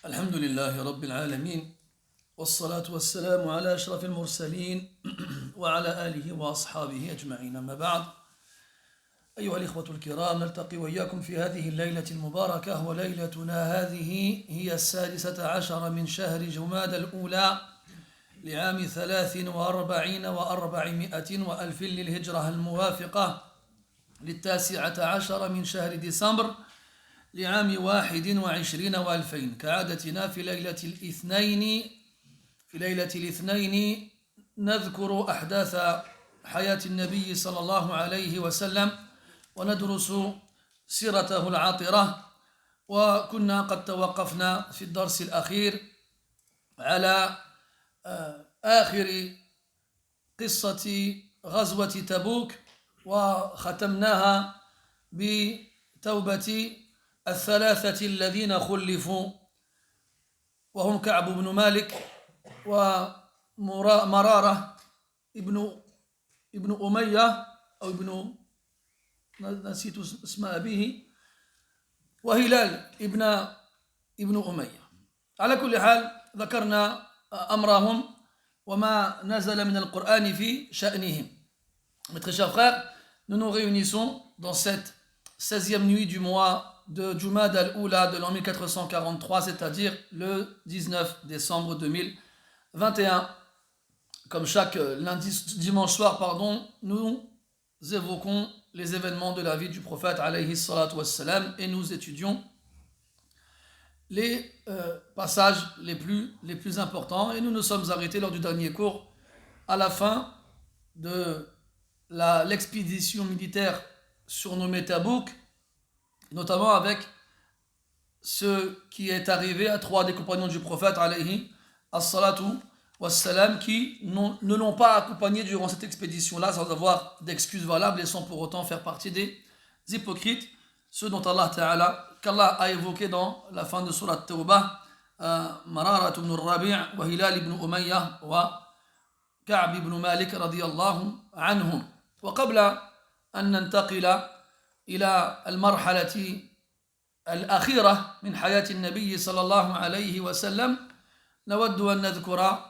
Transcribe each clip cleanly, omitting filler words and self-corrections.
الحمد لله رب العالمين، والصلاة والسلام على أشرف المرسلين وعلى آله وأصحابه أجمعين. أما بعد، أيها الإخوة الكرام، نلتقي وإياكم في هذه الليلة المباركة، وليلتنا هذه هي 16 من شهر جمادى الأولى لعام 43 و400 وألف للهجرة، الموافقة 19 من شهر ديسمبر لعام 21 و2000. كعادتنا في ليلة الاثنين نذكر أحداث حياة النبي صلى الله عليه وسلم وندرس سيرته العاطرة. وكنا قد توقفنا في الدرس الأخير على آخر قصة غزوة تبوك، وختمناها بتوبة الثلاثة الذين خلفوا، وهم كعب بن مالك ومرارة ابن أمية أو نسيت اسم أبيه، وهلال ابن أمية. على كل حال ذكرنا أمرهم وما نزل من القرآن في شأنهم. Mes très chers frères, nous nous réunissons dans cette 16e nuit du mois de Jumad al-Oula de l'an 1443, c'est-à-dire le 19 décembre 2021. Comme chaque dimanche soir, nous évoquons les événements de la vie du prophète alayhi salatu wassalam, et nous étudions les passages les plus importants. Et nous nous sommes arrêtés lors du dernier cours à la fin de l'expédition militaire surnommée Tabouk, notamment avec ce qui est arrivé à 3 des compagnons du prophète alayhi as-salatu wassalam, qui ne l'ont pas accompagné durant cette expédition-là sans avoir d'excuses valables et sans pour autant faire partie des hypocrites, ceux dont qu'Allah a évoqué dans la fin de Surat Tawbah, Marara ibn Rabi' wa Hilal ibn Umayyah wa كعب بن مالك رضي الله عنهم. وقبل أن ننتقل إلى المرحلة الأخيرة من حياة النبي صلى الله عليه وسلم، نود أن نذكر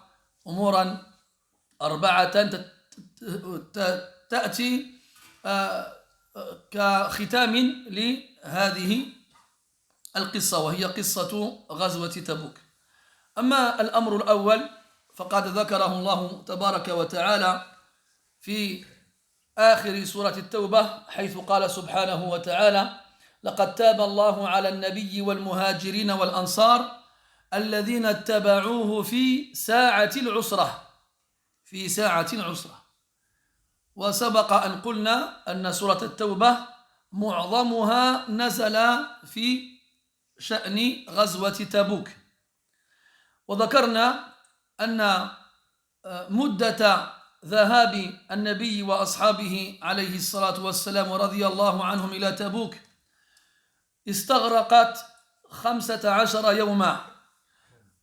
أمورا 4 تأتي كختام لهذه القصة، وهي قصة غزوة تبوك. أما الأمر الأول فقد ذكره الله تبارك وتعالى في آخر سورة التوبة، حيث قال سبحانه وتعالى: لقد تاب الله على النبي والمهاجرين والأنصار الذين اتبعوه في ساعة العسرة. وسبق أن قلنا أن سورة التوبة معظمها نزل في شأن غزوة تبوك، وذكرنا أن مدة ذهاب النبي وأصحابه عليه الصلاة والسلام ورضي الله عنهم إلى تبوك استغرقت 15 يوما،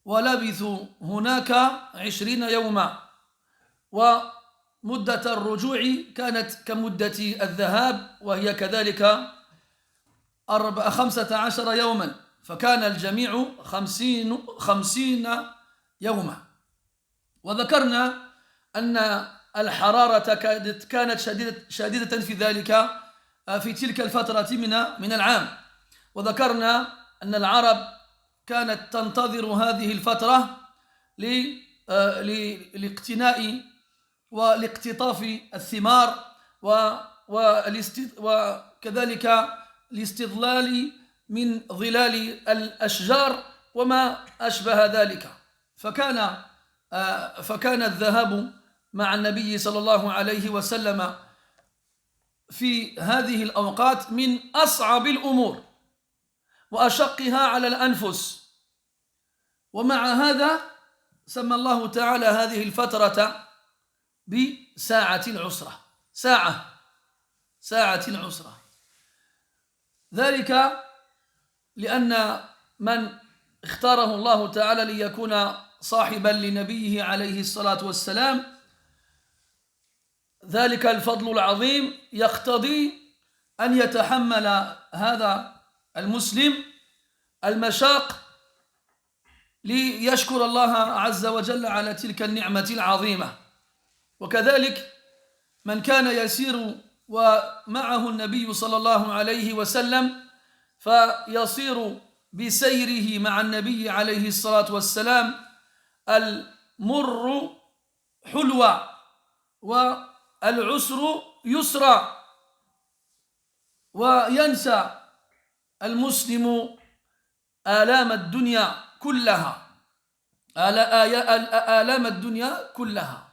ولبثوا هناك 20 يوما، ومدة الرجوع كانت كمدة الذهاب، وهي كذلك 15 يوما، فكان الجميع 50 يوما. وذكرنا أن الحرارة كانت شديدة في ذلك في تلك الفترة من العام، وذكرنا أن العرب كانت تنتظر هذه الفترة لاقتناء ولاقتطاف الثمار وكذلك الاستظلال من ظلال الأشجار وما أشبه ذلك. فكان الذهاب مع النبي صلى الله عليه وسلم في هذه الأوقات من أصعب الأمور وأشقها على الأنفس، ومع هذا سمى الله تعالى هذه الفترة بساعة العسرة، ساعة العسرة، ذلك لأن من اختاره الله تعالى ليكون صاحبا لنبيه عليه الصلاة والسلام، ذلك الفضل العظيم يقتضي أن يتحمل هذا المسلم المشاق ليشكر الله عز وجل على تلك النعمة العظيمة. وكذلك من كان يسير ومعه النبي صلى الله عليه وسلم فيصير بسيره مع النبي عليه الصلاة والسلام المر حلوى والعسر يسرا، وينسى المسلم آلام الدنيا كلها، آلام الدنيا كلها.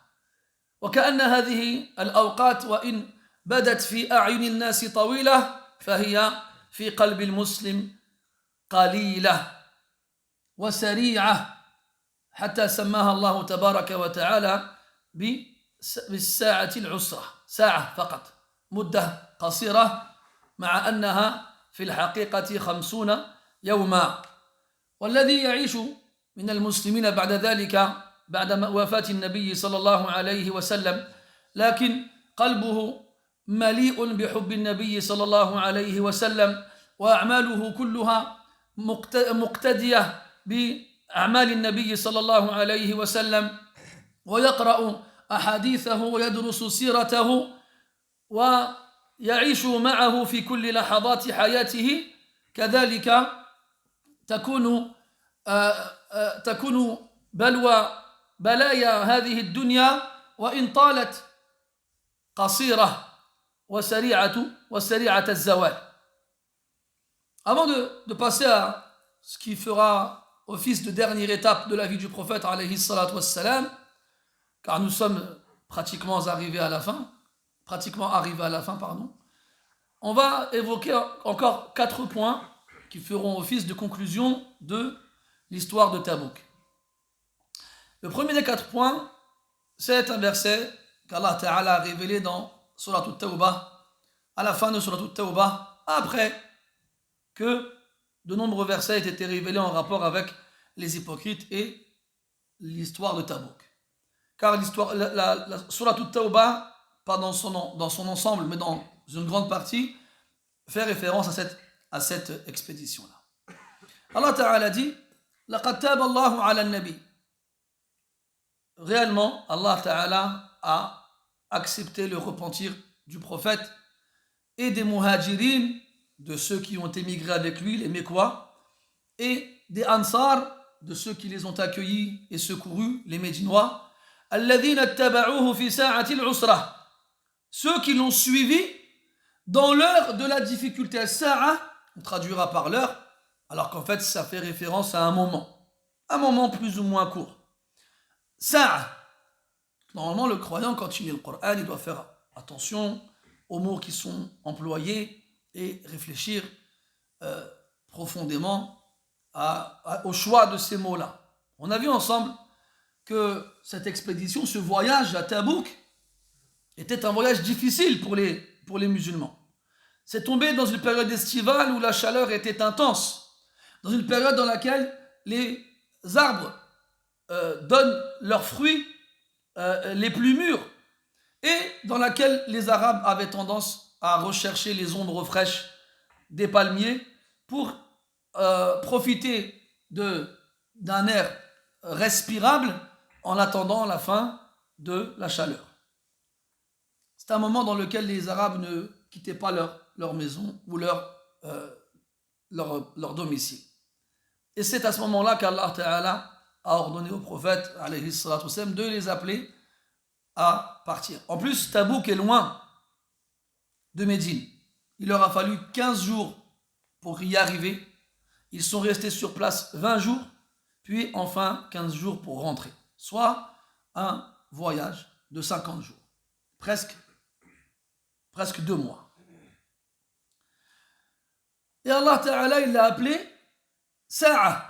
وكأن هذه الأوقات وإن بدت في أعين الناس طويلة فهي في قلب المسلم قليلة وسريعة، حتى سماها الله تبارك وتعالى بالساعة العسرة، ساعة فقط، مدة قصيرة، مع أنها في الحقيقة 50 يوما. والذي يعيش من المسلمين بعد ذلك بعد وفاة النبي صلى الله عليه وسلم لكن قلبه مليء بحب النبي صلى الله عليه وسلم، وأعماله كلها مقتدية بأعمال النبي صلى الله عليه وسلم، ويقرأ أحاديثه ويدرس سيرته ويعيش معه في كل لحظات حياته، كذلك تكون بلايا هذه الدنيا وإن طالت قصيرة وسريعة الزوال. Avant de passer à ce qui fera office de dernière étape de la vie du prophète alayhi salatu wassalam, car nous sommes pratiquement arrivés à la fin, on va évoquer encore 4 points qui feront office de conclusion de l'histoire de Tabouk. Le premier des 4 points, c'est un verset qu'Allah Ta'ala a révélé dans Surat At-Tawbah, à la fin de Surat At-Tawbah, après que de nombreux versets aient été révélés en rapport avec les hypocrites et l'histoire de Tabouk. Car la Surat At-Tawbah, pas dans son ensemble, mais dans une grande partie, fait référence à cette expédition-là. Allah Ta'ala dit « Laqad taba Allahu ala al-Nabi » Réellement, Allah Ta'ala a accepté le repentir du prophète et des muhajirin, de ceux qui ont émigré avec lui, les Mécois, et des Ansar, de ceux qui les ont accueillis et secourus, les Médinois, alladhina ittaba'uhu fi sa'ati al-usra, ceux qui l'ont suivi dans l'heure de la difficulté. Sa'a, on traduira par l'heure, alors qu'en fait ça fait référence à un moment plus ou moins court. Sa'a. Normalement, le croyant, quand il lit le Coran, il doit faire attention aux mots qui sont employés et réfléchir profondément au choix de ces mots-là. On a vu ensemble que cette expédition, ce voyage à Tabouk, était un voyage difficile pour les musulmans. C'est tombé dans une période estivale où la chaleur était intense, dans une période dans laquelle les arbres donnent leurs fruits les plus mûrs, et dans laquelle les Arabes avaient tendance à rechercher les ombres fraîches des palmiers pour profiter d'un air respirable en attendant la fin de la chaleur. C'est un moment dans lequel les Arabes ne quittaient pas leur maison ou leur domicile. Et c'est à ce moment-là qu'Allah Ta'ala a ordonné au prophète alayhi salatu wassalam, de les appeler à partir. En plus, Tabouk est loin de Médine. Il leur a fallu 15 jours pour y arriver. Ils sont restés sur place 20 jours, puis enfin 15 jours pour rentrer. Soit un voyage de 50 jours. Presque 2 mois. Et Allah Ta'ala, il l'a appelé Sa'a.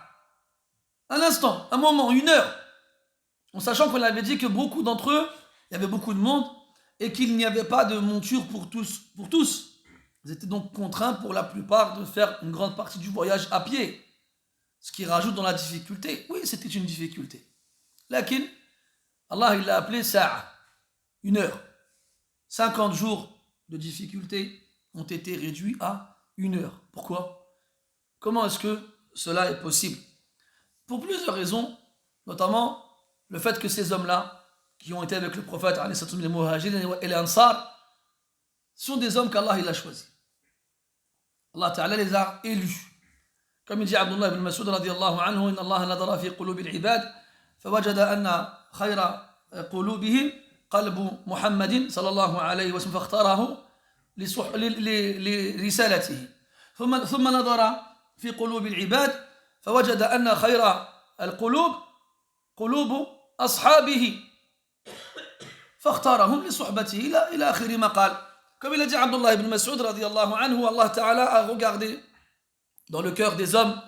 Un instant, un moment, une heure. En sachant qu'on avait dit que beaucoup d'entre eux, il y avait beaucoup de monde, et qu'il n'y avait pas de monture pour tous. Ils étaient donc contraints pour la plupart de faire une grande partie du voyage à pied. Ce qui rajoute dans la difficulté. Oui, c'était une difficulté. Lakin, Allah il l'a appelé Sa'a, une heure. 50 jours de difficulté ont été réduits à une heure. Pourquoi ? Comment est-ce que cela est possible ? pour plusieurs raisons, notamment le fait que ces hommes-là, qui ont été avec le prophète, les Muhajirin et les Ansar, sont des hommes qu'Allah il a choisis. Allah Ta'ala les a élus. Comme il dit Abdullah ibn Mas'ud radiyallahu anhu, Inna Allah nadara fi qulubi al-ibad, fawajada anna khayra qulubihim qalbu Muhammadin sallallahu alayhi wa sallam, fakhtarahu لرسالته ثم نظر في قلوب العباد فوجد أن خير القلوب قلوب أصحابه فاختارهم لصحبته إلى آخر ما قال. Comme il a dit Abdullah ibn Mas'ud radiyallahu anhu, Allah Ta'ala a regardé dans le cœur des hommes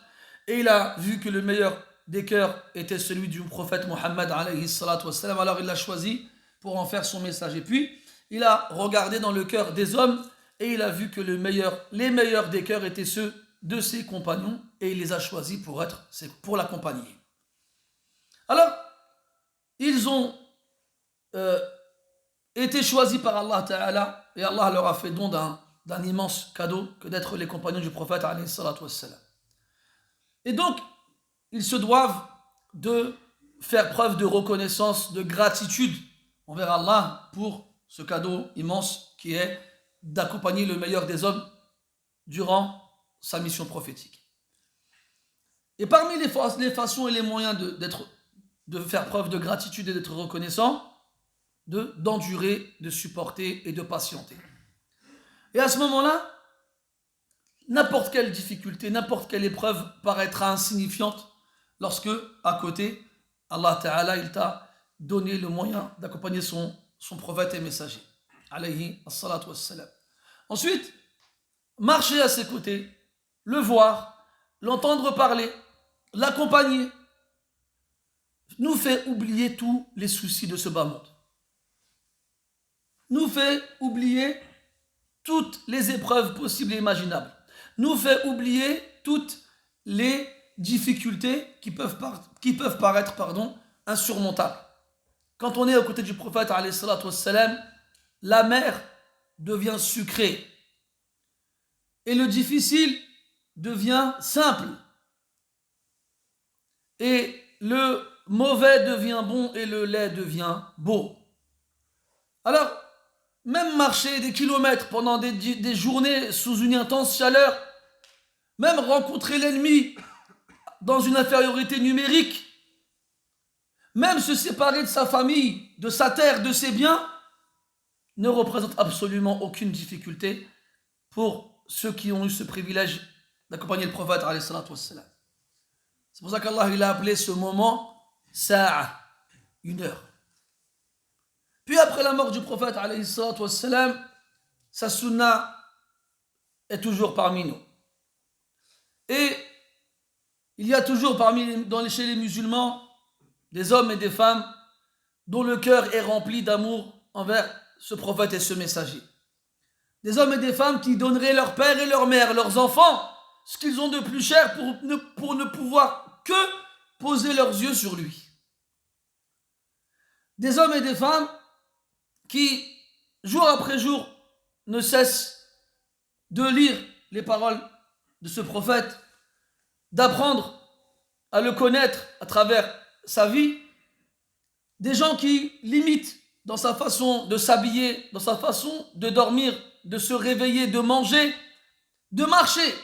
et il a vu que le meilleur des cœurs était celui du prophète Mohammed alayhi salatu wassalam, alors il l'a choisi pour en faire son message. Et puis il a regardé dans le cœur des hommes et il a vu que les meilleurs des cœurs étaient ceux de ses compagnons et il les a choisis pour l'accompagner. Alors, ils ont été choisis par Allah Ta'ala et Allah leur a fait don d'un immense cadeau que d'être les compagnons du prophète alayhi salatu wassalam. Et donc, ils se doivent de faire preuve de reconnaissance, de gratitude envers Allah pour ce cadeau immense qui est d'accompagner le meilleur des hommes durant sa mission prophétique. Et parmi les façons et les moyens de faire preuve de gratitude et d'être reconnaissant, d'endurer, de supporter et de patienter. Et à ce moment-là, n'importe quelle difficulté, n'importe quelle épreuve paraîtra insignifiante lorsque, à côté, Allah Ta'ala, il t'a donné le moyen d'accompagner son prophète et messager. Alayhi as-salatu was-salam. Ensuite, marcher à ses côtés, le voir, l'entendre parler, l'accompagner, nous fait oublier tous les soucis de ce bas monde. Nous fait oublier toutes les épreuves possibles et imaginables. Nous fait oublier toutes les difficultés qui peuvent paraître insurmontables. Quand on est aux côtés du prophète, alayhi salatu wassalam, la mer devient sucrée et le difficile devient simple et le mauvais devient bon et le lait devient beau. Alors, même marcher des kilomètres pendant des journées sous une intense chaleur, même rencontrer l'ennemi dans une infériorité numérique, même se séparer de sa famille, de sa terre, de ses biens, ne représente absolument aucune difficulté pour ceux qui ont eu ce privilège d'accompagner le prophète alayhi salatu wassalam. C'est pour ça qu'Allah il a appelé ce moment Sa'a, une heure. Puis après la mort du prophète alayhi salatu wassalam, sa sunna est toujours parmi nous. Et il y a toujours chez les musulmans des hommes et des femmes dont le cœur est rempli d'amour envers ce prophète et ce messager. Des hommes et des femmes qui donneraient leur père et leur mère, leurs enfants, ce qu'ils ont de plus cher pour ne pouvoir que poser leurs yeux sur lui. Des hommes et des femmes qui, jour après jour, ne cessent de lire les paroles de ce prophète, d'apprendre à le connaître à travers sa vie. Des gens qui l'imitent dans sa façon de s'habiller, dans sa façon de dormir, de se réveiller, de manger, de marcher.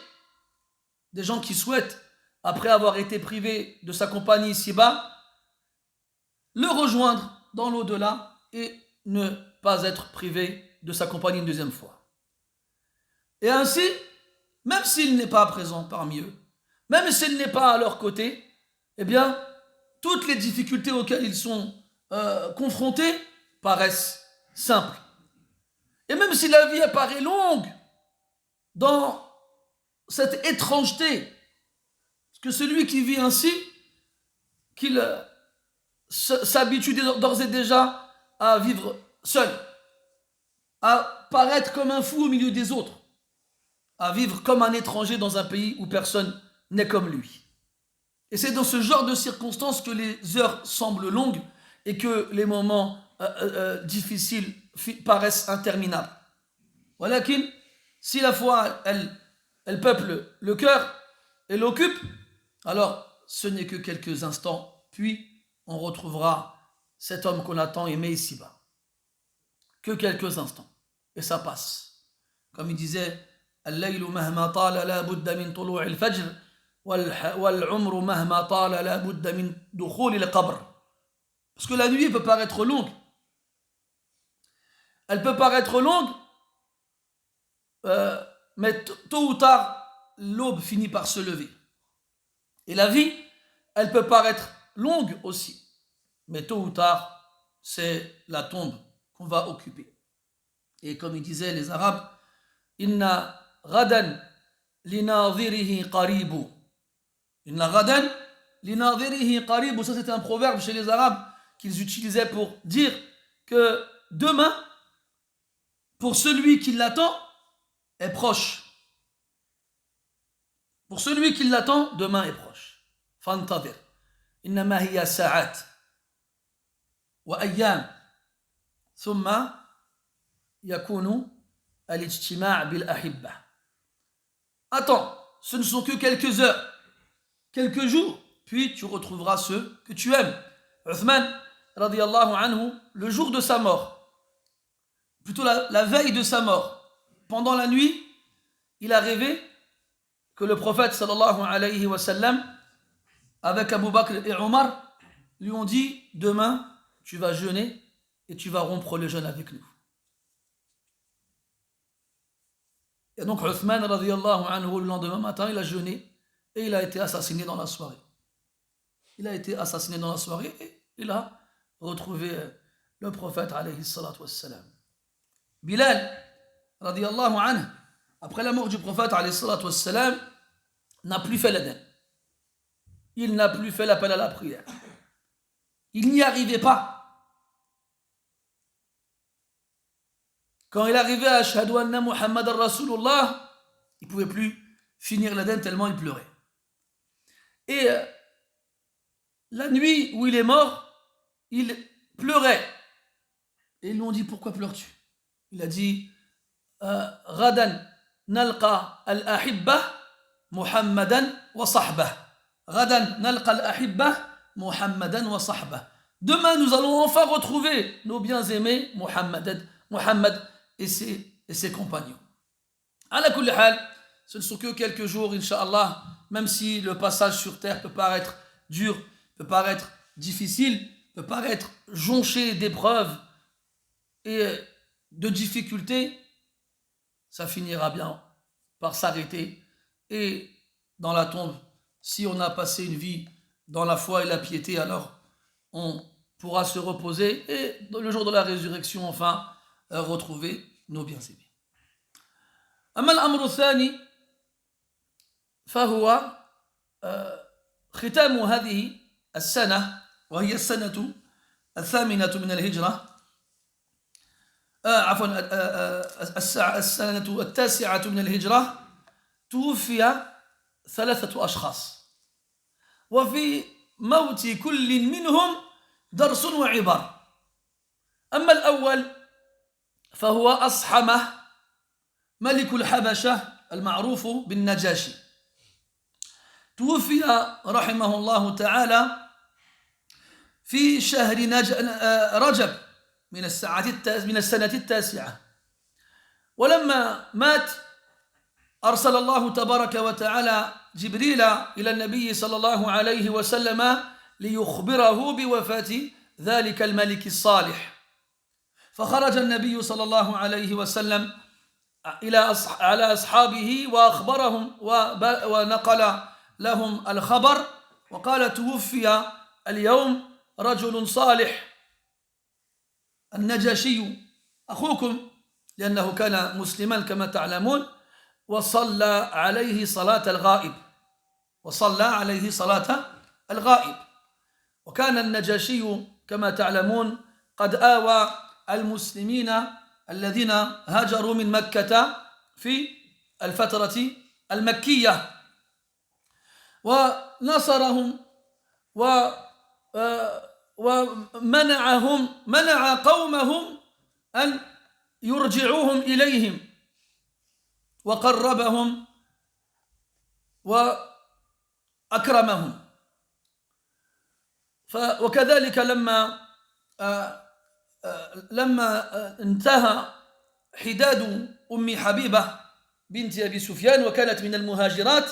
Des gens qui souhaitent, après avoir été privés de sa compagnie ici-bas, le rejoindre dans l'au-delà et ne pas être privés de sa compagnie une deuxième fois. Et ainsi, même s'il n'est pas présent parmi eux, même s'il n'est pas à leur côté, eh bien, toutes les difficultés auxquelles ils sont confrontés paraissent simples. Et même si la vie apparaît longue dans cette étrangeté, parce que celui qui vit ainsi, qu'il s'habitue d'ores et déjà à vivre seul, à paraître comme un fou au milieu des autres, à vivre comme un étranger dans un pays où personne n'est comme lui. Et c'est dans ce genre de circonstances que les heures semblent longues et que les moments difficiles paraissent interminables. Walakin, si la foi, elle peuple le cœur et l'occupe, alors ce n'est que quelques instants, puis on retrouvera cet homme qu'on attend aimé ici-bas. Que quelques instants. Et ça passe. Comme il disait, الليل مهما طال لا بد من طلوع الفجر والعمر مهما طال لا بد من دخول القبر. Parce que la nuit peut paraître longue. Elle peut paraître longue, mais tôt ou tard, l'aube finit par se lever. Et la vie, elle peut paraître longue aussi, mais tôt ou tard, c'est la tombe qu'on va occuper. Et comme ils disaient les Arabes, Inna ghadan linadhirihi qaribu. Inna ghadan linadhirihi qaribu. Ça, c'était un proverbe chez les Arabes qu'ils utilisaient pour dire que demain, pour celui qui l'attend, est proche. Pour celui qui l'attend, demain est proche. Fantadir. Innama hiya sa'at wa ayyam. Thumma yakunu al-ijtima' bil ahibba. Attends, ce ne sont que quelques heures, quelques jours, puis tu retrouveras ceux que tu aimes. Uthman, radiyallahu anhu, le jour de sa mort, plutôt la veille de sa mort, pendant la nuit, il a rêvé que le prophète sallallahu alayhi wa sallam, avec Abu Bakr et Omar, lui ont dit, demain, tu vas jeûner et tu vas rompre le jeûne avec nous. Et donc Uthman, radiyallahu anhu, le lendemain matin, il a jeûné et il a été assassiné dans la soirée. Il a été assassiné dans la soirée et il a retrouvé le prophète alayhi salatu wassalam. Bilal, radiyallahu anhu, après la mort du prophète alayhi salatu wassalam, n'a plus fait l'Adhan. Il n'a plus fait l'appel à la prière. Il n'y arrivait pas. Quand il arrivait à Ashhadu anna Muhammadan Rasulullah, il ne pouvait plus finir l'Adhan tellement il pleurait. Et la nuit où il est mort, il pleurait. Et ils lui ont dit, pourquoi pleures-tu? Il a dit, Ghadan nalqa al-ahibba Muhammadan wa sahbah. Ghadan nalqa al-ahibba Muhammadan wa sahbah. Demain, nous allons enfin retrouver nos bien-aimés Muhammad et ses compagnons. Ala kulli hal, ce ne sont que quelques jours, Inch'Allah, même si le passage sur terre peut paraître dur, peut paraître difficile, peut paraître jonché d'épreuves et de difficultés, ça finira bien par s'arrêter. Et dans la tombe, si on a passé une vie dans la foi et la piété, alors on pourra se reposer et le jour de la résurrection, enfin, retrouver nos bien-aimés. أما الأمر الثاني فهو ختام هذه السنة وهي السنة الثامنة من الهجرة عفوا السنة التاسعة من الهجرة توفي 3 أشخاص وفي موت كل منهم درس وعبر. أما الأول فهو أصحمة ملك الحبشة المعروف بالنجاشي، توفي رحمه الله تعالى في شهر رجب من السنة التاسعة. ولما مات أرسل الله تبارك وتعالى جبريل إلى النبي صلى الله عليه وسلم ليخبره بوفاة ذلك الملك الصالح. فخرج النبي صلى الله عليه وسلم على أصحابه وأخبرهم ونقل لهم الخبر وقال توفي اليوم رجل صالح النجاشي أخوكم، لأنه كان مسلما كما تعلمون، وصلى عليه صلاة الغائب. وكان النجاشي كما تعلمون قد آوى المسلمين الذين هاجروا من مكة في الفترة المكية ونصرهم منع قومهم أن يرجعوهم إليهم وقربهم وأكرمهم. وكذلك لما انتهى حداد أم حبيبة بنت أبي سفيان وكانت من المهاجرات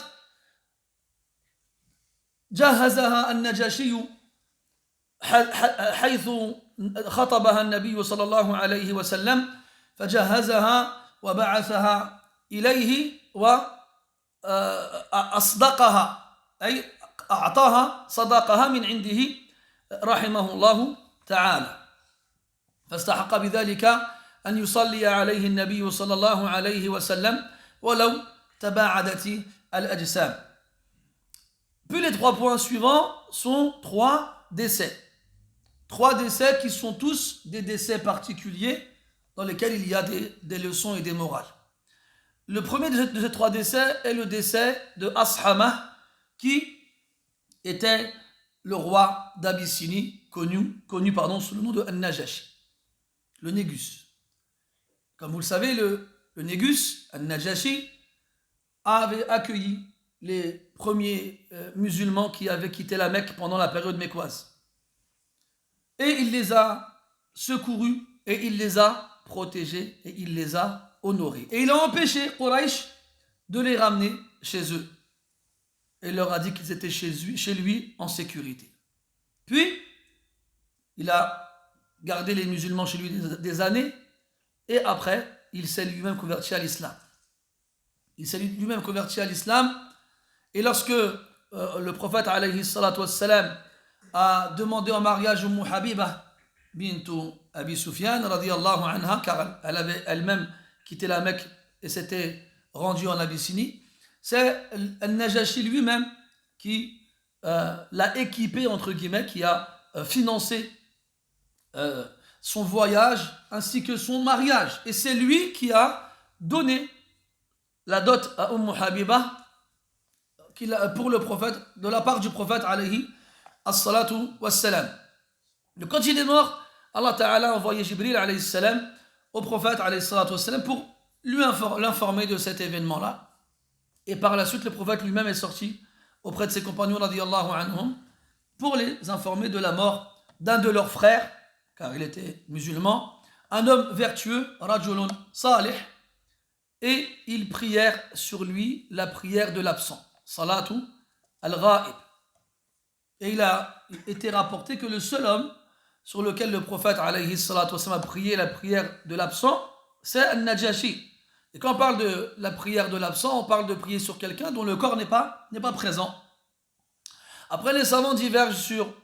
جهزها النجاشي حيث خطبها النبي صلى الله عليه وسلم فجهزها وبعثها إليه وأصدقها أي أعطاها صداقها من عنده رحمه الله تعالى فاستحق بذلك أن يصلي عليه النبي صلى الله عليه وسلم ولو تباعدت الأجسام. Puis les 3 points suivants sont 3 décès. 3 décès qui sont tous des décès particuliers dans lesquels il y a des leçons et des morales. Le premier de ces 3 décès est le décès de Ashama qui était le roi d'Abyssinie connu sous le nom de An-Najashi, le Négus. Comme vous le savez, le Négus, An-Najashi, avait accueilli les premiers musulmans qui avaient quitté la Mecque pendant la période mécoise. Et il les a secourus, et il les a protégés, et il les a honorés. Et il a empêché Quraysh de les ramener chez eux. Et il leur a dit qu'ils étaient chez lui en sécurité. Puis, il a gardé les musulmans chez lui des années, et après, il s'est lui-même converti à l'islam. Et lorsque le prophète alayhi salatu wassalam a demandé en mariage Umm Habiba bintu Abi Sufyan radiyallahu anha, car elle avait elle-même quitté la Mecque et s'était rendue en Abyssinie, c'est Al-Najashi lui-même qui l'a équipé, entre guillemets, qui a financé son voyage ainsi que son mariage. Et c'est lui qui a donné la dot à Umm Habiba pour le prophète, de la part du prophète alayhi as-salatu wassalam. Quand il est mort, Allah Ta'ala a envoyé Jibril alayhi salam au prophète alayhi salatu wassalam pour l'informer de cet événement-là. Et par la suite, le prophète lui-même est sorti auprès de ses compagnons radiyallahu anhum pour les informer de la mort d'un de leurs frères, car il était musulman, un homme vertueux, rajulun salih, et ils prièrent sur lui la prière de l'absent, salatu al-ghaib. Et il a été rapporté que le seul homme sur lequel le prophète alayhi salatu wassalam a prié la prière de l'absent, c'est An-Najashi. Et quand on parle de la prière de l'absent, on parle de prier sur quelqu'un dont le corps n'est pas présent. Après, les savants divergent sur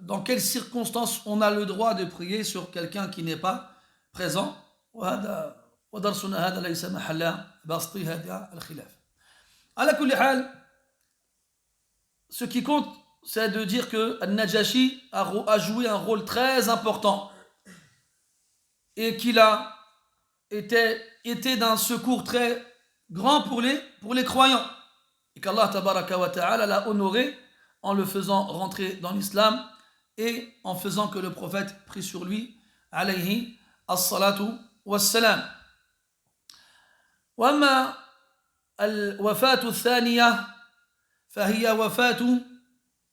dans quelles circonstances on a le droit de prier sur quelqu'un qui n'est pas présent. ودرسنا هذا ليس محل بسط هذا الخلاف. على كل حال, ce qui compte, c'est de dire que An-Najashi a joué un rôle très important et qu'il a été d'un secours très grand pour les croyants. Et qu'Allah tabaraka wa ta'ala l'a honoré en le faisant rentrer dans l'islam et en faisant que le prophète prie sur lui, alayhi as-salatu was-salam. وأما الوفاة الثانية فهي وفاة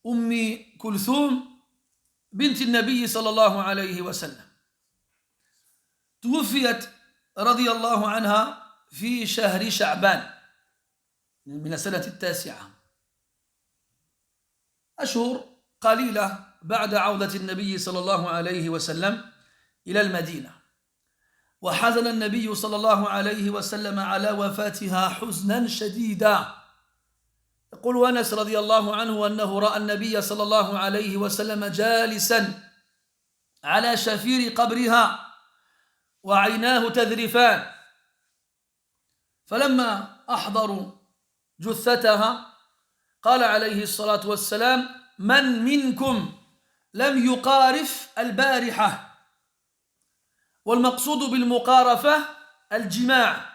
أم كلثوم بنت النبي صلى الله عليه وسلم. توفيت رضي الله عنها في شهر شعبان من السنة 9، أشهر قليلة بعد عودة النبي صلى الله عليه وسلم إلى المدينة. وحزن النبي صلى الله عليه وسلم على وفاتها حزنا شديدا. يقول أنس رضي الله عنه أنه رأى النبي صلى الله عليه وسلم جالسا على شفير قبرها وعيناه تذرفان، فلما أحضروا جثتها قال عليه الصلاة والسلام: من منكم لم يقارف البارحة؟ والمقصود بالمقارفة الجماع.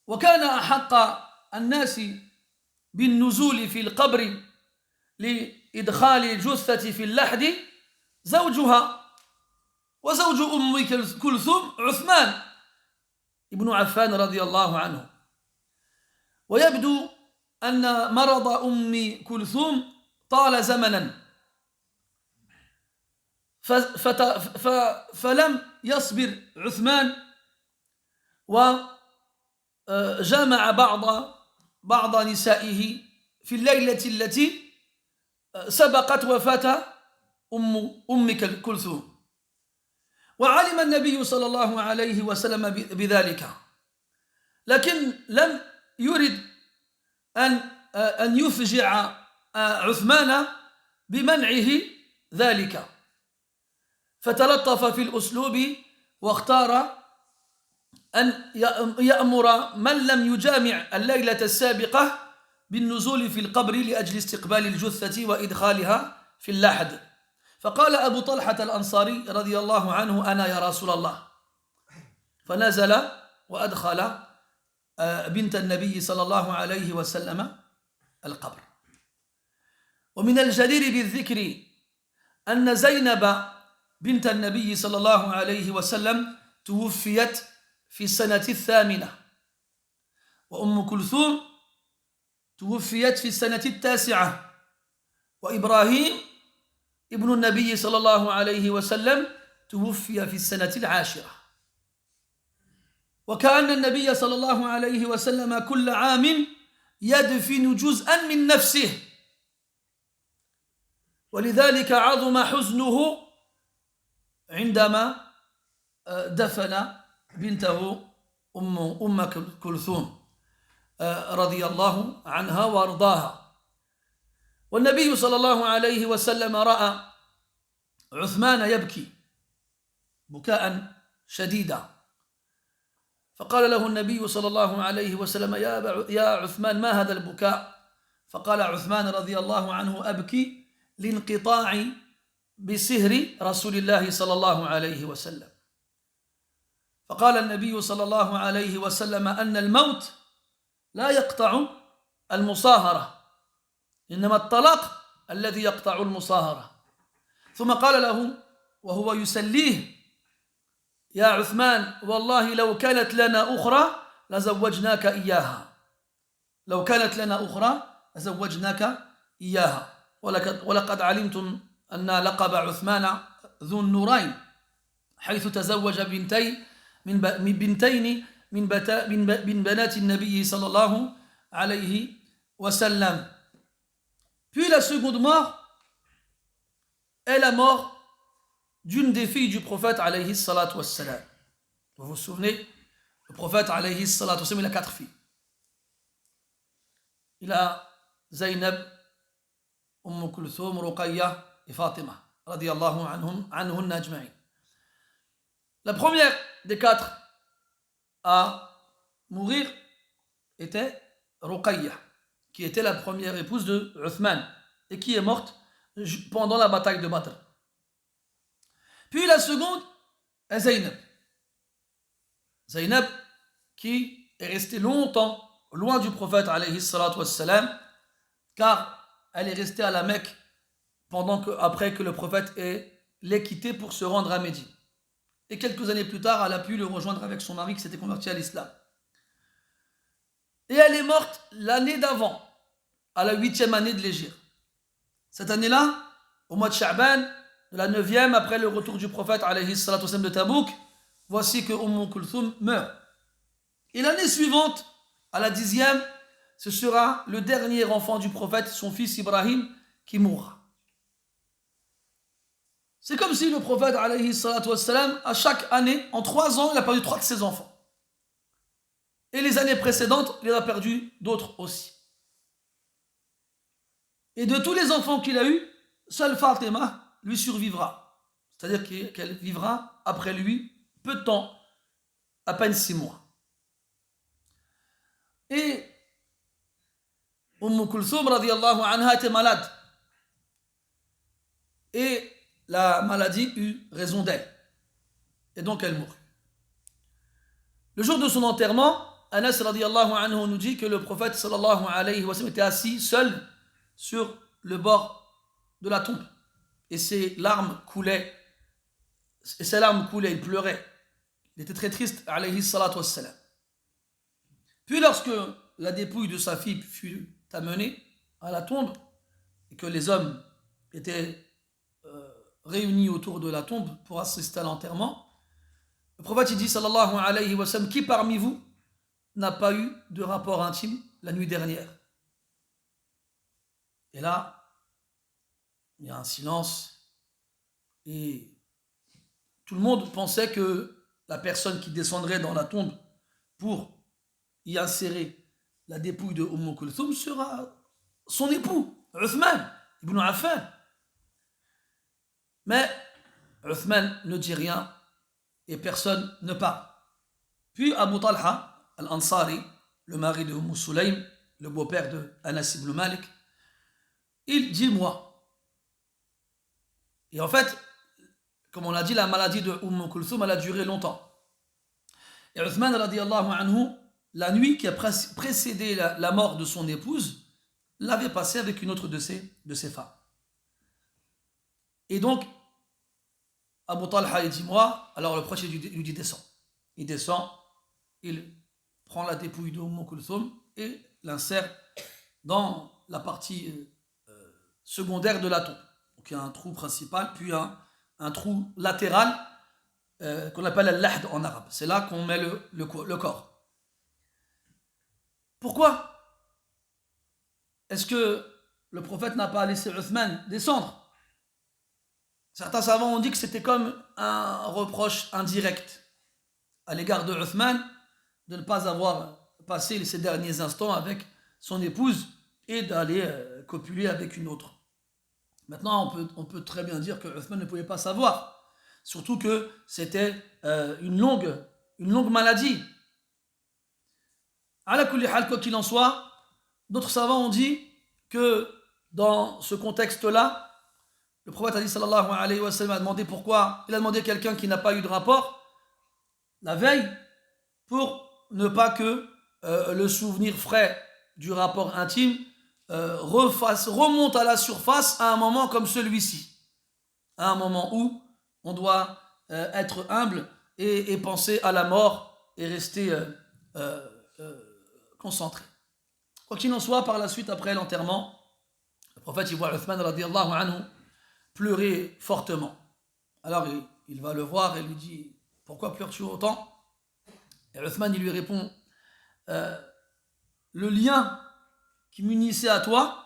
وكان أحق الناس بالنزول في القبر لإدخال الجثة في اللحد زوجها، وزوج أم كلثوم عثمان ابن عفان رضي الله عنه. ويبدو أن مرض أم كلثوم طال زمنا فلم يصبر عثمان وجمع بعض نسائه في الليلة التي سبقت وفاة أم كلثوم. وعلم النبي صلى الله عليه وسلم بذلك، لكن لم يرد أن يفجع عثمان بمنعه ذلك، فتلطف في الأسلوب واختار أن يأمر من لم يجامع الليلة السابقة بالنزول في القبر لأجل استقبال الجثة وإدخالها في اللحد. فقال أبو طلحة الأنصاري رضي الله عنه: أنا يا رسول الله. فنزل وأدخل بنت النبي صلى الله عليه وسلم القبر. ومن الجدير بالذكر أن زينب بنت النبي صلى الله عليه وسلم توفيت في السنة 8، وأم كلثوم توفيت في السنة 9، وإبراهيم ابن النبي صلى الله عليه وسلم توفي في السنة 10. وكأن النبي صلى الله عليه وسلم كل عام يدفن جزءا من نفسه، ولذلك عظم حزنه عندما دفن بنته أم كلثوم رضي الله عنها وارضاها. والنبي صلى الله عليه وسلم رأى عثمان يبكي بكاء شديدا، فقال له النبي صلى الله عليه وسلم: يا عثمان، ما هذا البكاء؟ فقال عثمان رضي الله عنه: أبكي لانقطاع بسهر رسول الله صلى الله عليه وسلم. فقال النبي صلى الله عليه وسلم أن الموت لا يقطع المصاهرة، إنما الطلاق الذي يقطع المصاهرة. ثم قال له وهو يسليه: يا عثمان، والله لو كانت لنا أخرى لزوجناك إياها، لو كانت لنا أخرى لزوجناك إياها. ولقد علمتم أن لقب عثمان ذو النورين، حيث تزوج بنتين من بنات النبي صلى الله عليه وسلم. Puis la seconde mort est la mort d'une des filles du prophète alayhi salatu wassalam. Vous vous souvenez, le prophète alayhi salatu wassalam, il a 4 filles. Il a Zaynab, Kulthum, Ruqayya et Fatima radiyallahu anhunna ajma'in. La première des 4 à mourir était Ruqayya, qui était la première épouse de Uthman et qui est morte pendant la bataille de Badr. Puis la seconde est Zaynab. Zaynab qui est restée longtemps loin du prophète alayhi salatu wassalam, car elle est restée à la Mecque après que le prophète l'ait quitté pour se rendre à Médine. Et quelques années plus tard, elle a pu le rejoindre avec son mari qui s'était converti à l'islam. Et elle est morte l'année d'avant, à la 8e année de l'Hégire. Cette année-là, au mois de Sha'ban, de la 9e, après le retour du prophète alayhi salatu wassalam de Tabouk, voici que Kulthum meurt. Et l'année suivante, à la 10e, ce sera le dernier enfant du prophète, son fils Ibrahim, qui mourra. C'est comme si le prophète alayhi salatu wassalam, à chaque année, en 3 ans, il a perdu 3 de ses enfants. Et les années précédentes, il en a perdu d'autres aussi. Et de tous les enfants qu'il a eus, seule Fatima lui survivra. C'est-à-dire qu'elle vivra après lui peu de temps, à peine 6 mois. Et Kulthum radiyallahu anha était malade. Et la maladie eut raison d'elle. Et donc elle mourut. Le jour de son enterrement, Anas radiyallahu anhu nous dit que le prophète sallallahu alayhi wa sallam était assis seul sur le bord de la tombe. Et ses larmes coulaient, il pleurait. Il était très triste, alayhi salatu wassalam. Puis lorsque la dépouille de sa fille fut amené à la tombe et que les hommes étaient réunis autour de la tombe pour assister à l'enterrement, le prophète il dit sallallahu alayhi wa sallam, qui parmi vous n'a pas eu de rapport intime la nuit dernière? Et là, il y a un silence et tout le monde pensait que la personne qui descendrait dans la tombe pour y insérer la dépouille de Kulthum sera son époux, Uthman ibn Affan. Mais Uthman ne dit rien et personne ne parle. Puis Abu Talha al-Ansari, le mari de Sulaym, le beau-père de Anas ibn Malik, il dit moi. Et en fait, comme on l'a dit, la maladie de Kulthum, elle a duré longtemps. Et Uthman radiyallahu anhu, la nuit qui a précédé la mort de son épouse, l'avait passée avec une autre de ses femmes. Et donc, Abu Talha, il dit moi, alors le prophète lui dit descend. Il descend, il prend la dépouille de Kulthum et l'insère dans la partie secondaire de la tombe. Donc il y a un trou principal, puis un trou latéral qu'on appelle al-lahd en arabe. C'est là qu'on met le corps. Pourquoi est-ce que le prophète n'a pas laissé Uthman descendre? Certains savants ont dit que c'était comme un reproche indirect à l'égard de Uthman de ne pas avoir passé ces derniers instants avec son épouse et d'aller copuler avec une autre. Maintenant, on peut très bien dire que Uthman ne pouvait pas savoir, surtout que c'était une longue maladie. Ala kulli hal, quoi qu'il en soit, d'autres savants ont dit que dans ce contexte-là, le prophète a dit sallallahu alayhi wa sallam a demandé pourquoi. Il a demandé à quelqu'un qui n'a pas eu de rapport la veille pour ne pas que le souvenir frais du rapport intime remonte à la surface à un moment comme celui-ci, à un moment où on doit être humble et penser à la mort et rester concentré. Quoi qu'il en soit, par la suite, après l'enterrement, le prophète il voit Uthman radiyallahu anhu pleurer fortement. Alors il va le voir et lui dit pourquoi pleures-tu autant? Et Uthman il lui répond le lien qui m'unissait à toi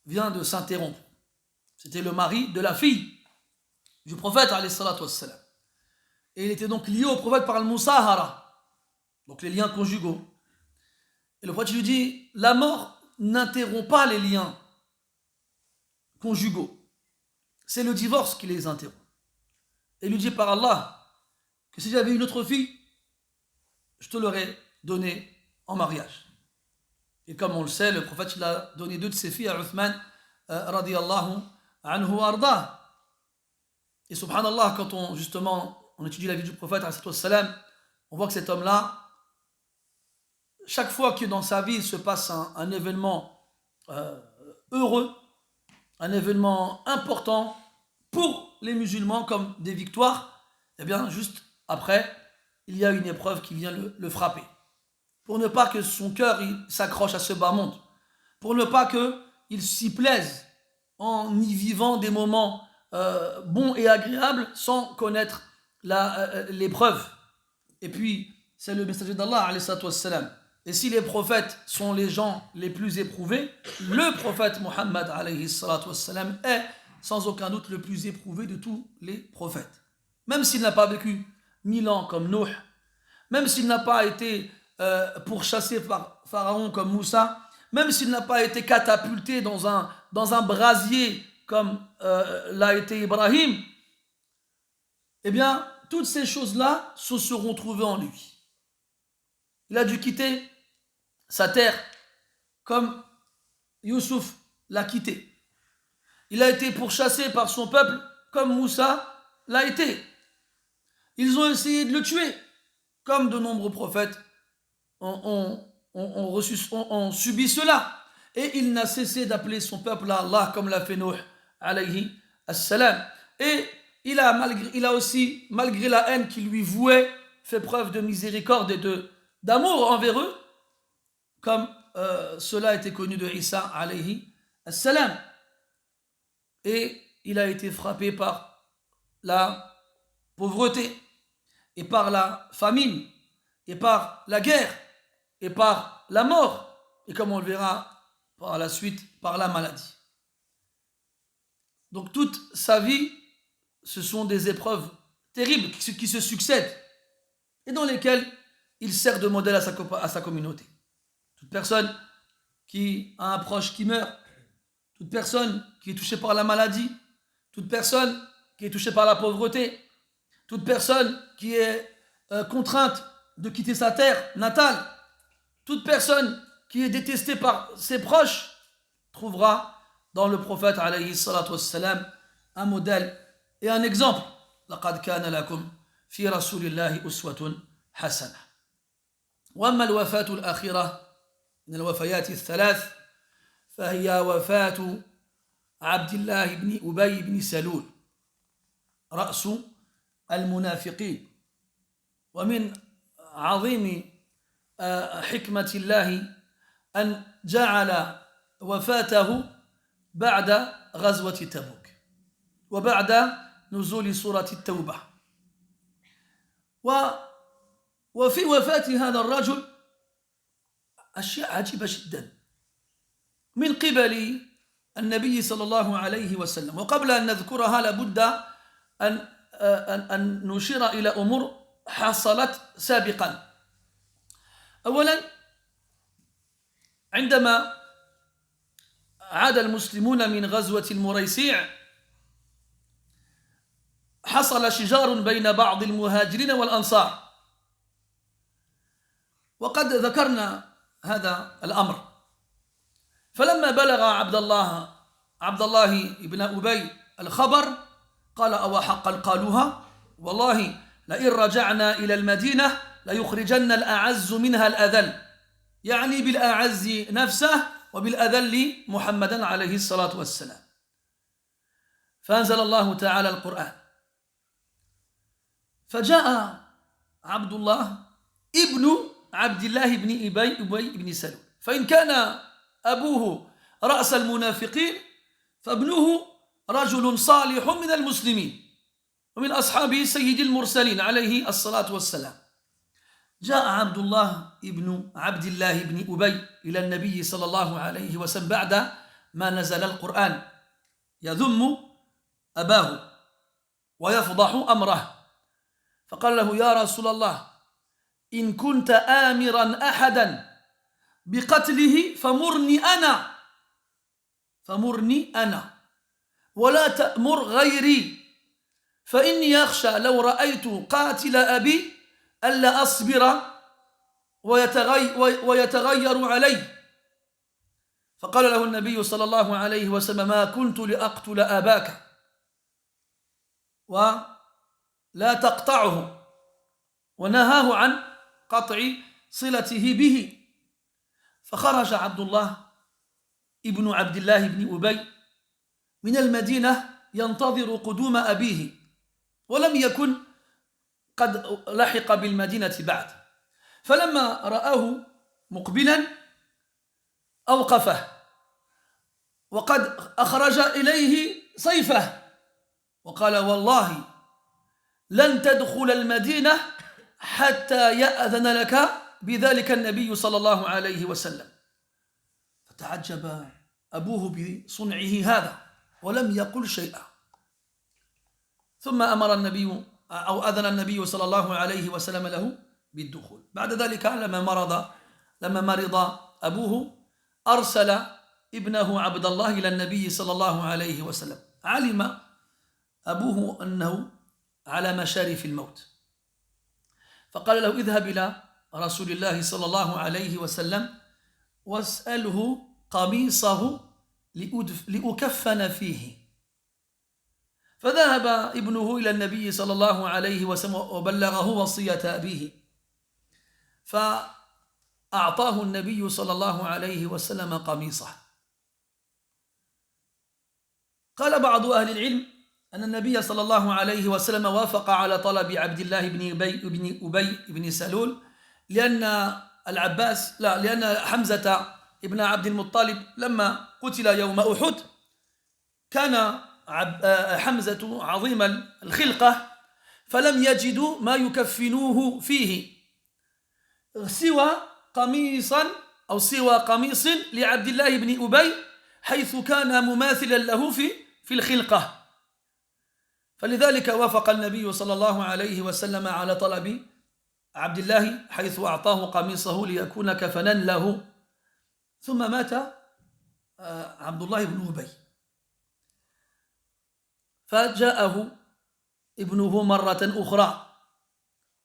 vient de s'interrompre. C'était le mari de la fille du prophète alayhi salatu wassalam. Et il était donc lié au prophète par le musahara, donc les liens conjugaux. Et le prophète lui dit la mort n'interrompt pas les liens conjugaux. C'est le divorce qui les interrompt. Et il lui dit par Allah que si j'avais une autre fille, je te l'aurais donnée en mariage. Et comme on le sait, le prophète il a donné 2 de ses filles à Uthman radiyallahu anhu arda. Et subhanallah, quand on étudie la vie du prophète on voit que cet homme-là, chaque fois que dans sa vie se passe un événement heureux, un événement important pour les musulmans comme des victoires, et bien juste après, il y a une épreuve qui vient le frapper. Pour ne pas que son cœur s'accroche à ce bas monde, pour ne pas qu'il s'y plaise en y vivant des moments bons et agréables sans connaître l'épreuve. Et puis, c'est le messager d'Allah, alayhi salatu wassalam. Et si les prophètes sont les gens les plus éprouvés, le prophète Muhammad alayhi salatu wassalam est sans aucun doute le plus éprouvé de tous les prophètes. Même s'il n'a pas vécu 1000 ans comme Nuh, même s'il n'a pas été pourchassé par Pharaon comme Moussa, même s'il n'a pas été catapulté dans un brasier comme l'a été Ibrahim, eh bien, toutes ces choses-là se seront trouvées en lui. Il a dû quitter sa terre comme Youssouf l'a quitté. Il a été pourchassé par son peuple comme Moussa l'a été. Ils ont essayé de le tuer, comme de nombreux prophètes ont subi cela. Et il n'a cessé d'appeler son peuple à Allah comme l'a fait Nuh alayhi assalam. Et il a aussi, malgré la haine qu'il lui vouait, fait preuve de miséricorde et d'amour envers eux, comme cela était connu de Isa alayhi salam. Et il a été frappé par la pauvreté, et par la famine, et par la guerre, et par la mort, et comme on le verra par la suite, par la maladie. Donc toute sa vie, ce sont des épreuves terribles qui se succèdent, et dans lesquelles il sert de modèle à sa communauté. Toute personne qui a un proche qui meurt, toute personne qui est touchée par la maladie, toute personne qui est touchée par la pauvreté, toute personne qui est contrainte de quitter sa terre natale, toute personne qui est détestée par ses proches, trouvera dans le prophète alayhi salatu wassalam un modèle et un exemple. لقد كان لكم في رسول الله أسوة حسنة. وأما الوفاة الأخيرة من الوفيات الثلاث فهي وفاة عبد الله بن أبي بن سلول رأس المنافقين. ومن عظيم حكمة الله أن جعل وفاته بعد غزوة تبوك وبعد نزول سورة التوبة. وفي وفاة هذا الرجل أشياء عجيبة جدا من قبل النبي صلى الله عليه وسلم. وقبل أن نذكرها لابد أن نشير إلى أمور حصلت سابقا. أولا، عندما عاد المسلمون من غزوة المريسيع حصل شجار بين بعض المهاجرين والأنصار، وقد ذكرنا هذا الأمر. فلما بلغ عبد الله بن أبي الخبر قال: أو حقا قالوها والله لئن رجعنا إلى المدينة ليخرجن الأعز منها الأذل، يعني بالأعز نفسه وبالأذل محمدا عليه الصلاة والسلام. فأنزل الله تعالى القرآن، فجاء عبد الله ابن عبد الله بن أبي بن سلول، فإن كان أبوه رأس المنافقين فابنه رجل صالح من المسلمين ومن أصحاب سيد المرسلين عليه الصلاة والسلام. جاء عبد الله ابن عبد الله بن أبي إلى النبي صلى الله عليه وسلم بعد ما نزل القرآن يذم أباه ويفضح أمره، فقال له: يا رسول الله، إن كنت آمرا أحدا بقتله فمرني أنا ولا تأمر غيري، فإني أخشى لو رأيت قاتل أبي ألا أصبر ويتغير علي. فقال له النبي صلى الله عليه وسلم: ما كنت لأقتل أباك ولا تقطعه، ونهاه عن قطع صلته به. فخرج عبد الله ابن عبد الله بن أبي من المدينة ينتظر قدوم أبيه، ولم يكن قد لحق بالمدينة بعد. فلما رآه مقبلا أوقفه، وقد أخرج إليه سيفه وقال: والله لن تدخل المدينة حتى يأذن لك بذلك النبي صلى الله عليه وسلم. فتعجب أبوه بصنعه هذا ولم يقل شيئا. ثم أمر النبي أو أذن النبي صلى الله عليه وسلم له بالدخول. بعد ذلك لما مرض أبوه أرسل ابنه عبد الله إلى النبي صلى الله عليه وسلم. علم أبوه أنه على مشارف الموت، فقال له: اذهب إلى رسول الله صلى الله عليه وسلم واسأله قميصه لأكفن فيه. فذهب ابنه إلى النبي صلى الله عليه وسلم وبلغه وصية أبيه، فأعطاه النبي صلى الله عليه وسلم قميصه. قال بعض أهل العلم أن النبي صلى الله عليه وسلم وافق على طلب عبد الله بن أبي بن سلول لأن حمزة ابن عبد المطلب لما قتل يوم أحد كان حمزة عظيم الخلقة فلم يجدوا ما يكفنوه فيه سوى قميص لعبد الله بن أبي حيث كان مماثلا له في الخلقة فلذلك وافق النبي صلى الله عليه وسلم على طلب عبد الله حيث أعطاه قميصه ليكون كفنا له ثم مات عبد الله بن أبي فجاءه ابنه مرة أخرى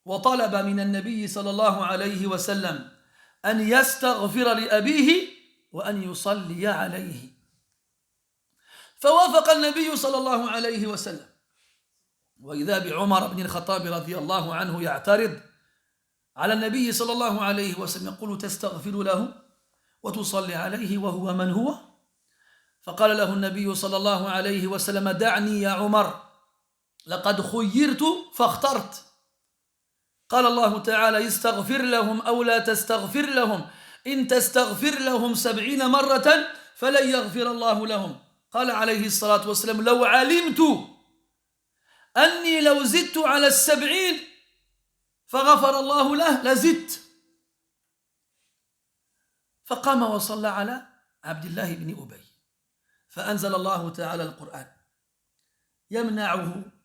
وطلب من النبي صلى الله عليه وسلم أن يستغفر لأبيه وأن يصلي عليه فوافق النبي صلى الله عليه وسلم وإذا بعمر بن الخطاب رضي الله عنه يعترض على النبي صلى الله عليه وسلم يقول تستغفر له وتصلي عليه وهو من هو فقال له النبي صلى الله عليه وسلم دعني يا عمر لقد خيرت فاخترت قال الله تعالى استغفر لهم أو لا تستغفر لهم إن تستغفر لهم 70 مرة فلن يغفر الله لهم قال عليه الصلاة والسلام لو علمت أني لو زدت على 70 فغفر الله له لزدت فقام وصلى على عبد الله بن أبي فأنزل الله تعالى القرآن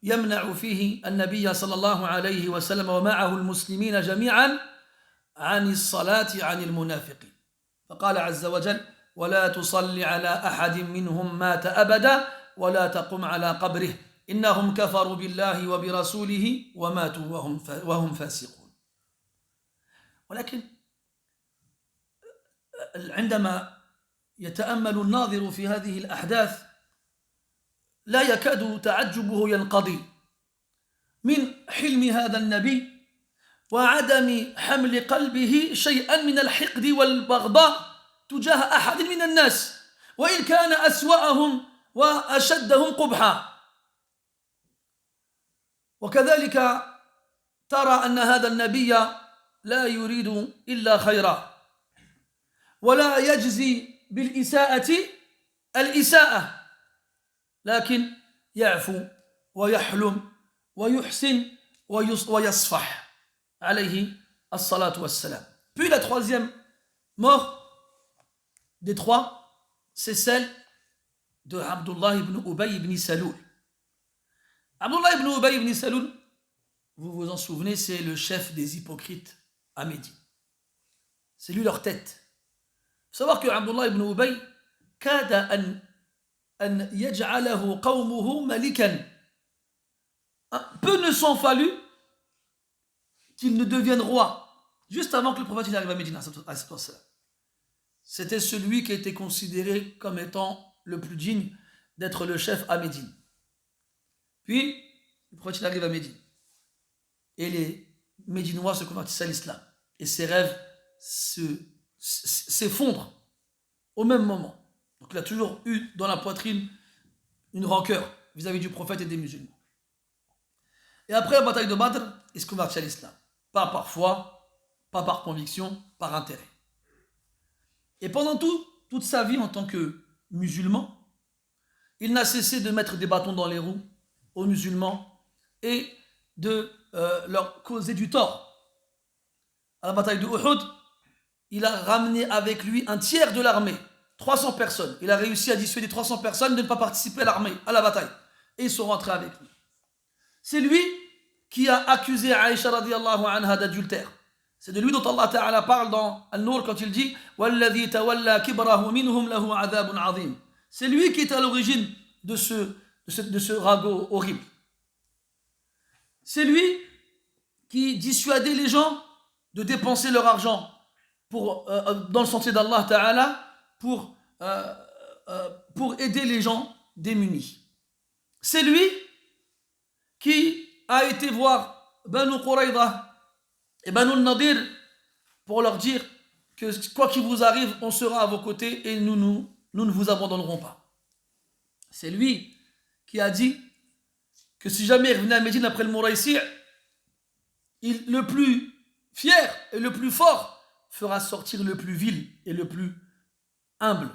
يمنع فيه النبي صلى الله عليه وسلم ومعه المسلمين جميعا عن الصلاة عن المنافقين فقال عز وجل ولا تصلي على أحد منهم مات أبدا ولا تقم على قبره إنهم كفروا بالله وبرسوله وماتوا وهم فاسقون ولكن عندما يتأمل الناظر في هذه الأحداث لا يكاد تعجبه ينقضي من حلم هذا النبي وعدم حمل قلبه شيئا من الحقد والبغضاء تجاه أحد من الناس وإن كان أسوأهم وأشدهم قبحا وكذلك ترى أن هذا النبي لا يريد إلا خيرا ولا يجزي بالإساءة الإساءة لكن يعفو ويحلم ويحسن ويصفح عليه الصلاة والسلام. Puis la troisième mort des trois, c'est celle de Abdullah ibn Ubay ibn Saloul. Abdullah ibn Ubay ibn Saloul, vous vous en souvenez, c'est le chef des hypocrites à Médine. C'est lui leur tête. Il faut savoir que Abdullah ibn Ubay كاد أن يجعله قومه ملكا. Peu ne sont fallu qu'il ne devienne roi, juste avant que le prophète arrive à Médine. C'était celui qui était considéré comme étant le plus digne d'être le chef à Médine. Puis, le prophète arrive à Médine. Et les Médinois se convertissent à l'islam. Et ses rêves s'effondrent au même moment. Donc il a toujours eu dans la poitrine une rancœur vis-à-vis du prophète et des musulmans. Et après la bataille de Badr, il se convertit à l'islam. Pas par foi, pas par conviction, par intérêt. Et pendant toute sa vie en tant que musulman, il n'a cessé de mettre des bâtons dans les roues aux musulmans et de leur causer du tort. À la bataille de Uhud, il a ramené avec lui un tiers de l'armée, 300 personnes. Il a réussi à dissuader 300 personnes de ne pas participer à la bataille. Et ils sont rentrés avec lui. C'est lui qui a accusé Aïcha radiallahu anha d'adultère. C'est de lui dont Allah Ta'ala parle dans Al-Nur quand il dit وَالَّذِي تَوَلَّى كِبْرَهُ مِنْهُمْ لَهُ عَذَابٌ عَظِيمٌ. C'est lui qui est à l'origine de ce ragot horrible. C'est lui qui dissuadait les gens de dépenser leur argent dans le sentier d'Allah Ta'ala pour aider les gens démunis. C'est lui qui a été voir Banu Qurayza et Banu Nadir pour leur dire que quoi qu'il vous arrive, on sera à vos côtés et nous ne vous abandonnerons pas. C'est lui qui a dit que si jamais il revenait à Médine après le Mouraïsi, le plus fier et le plus fort fera sortir le plus vil et le plus humble.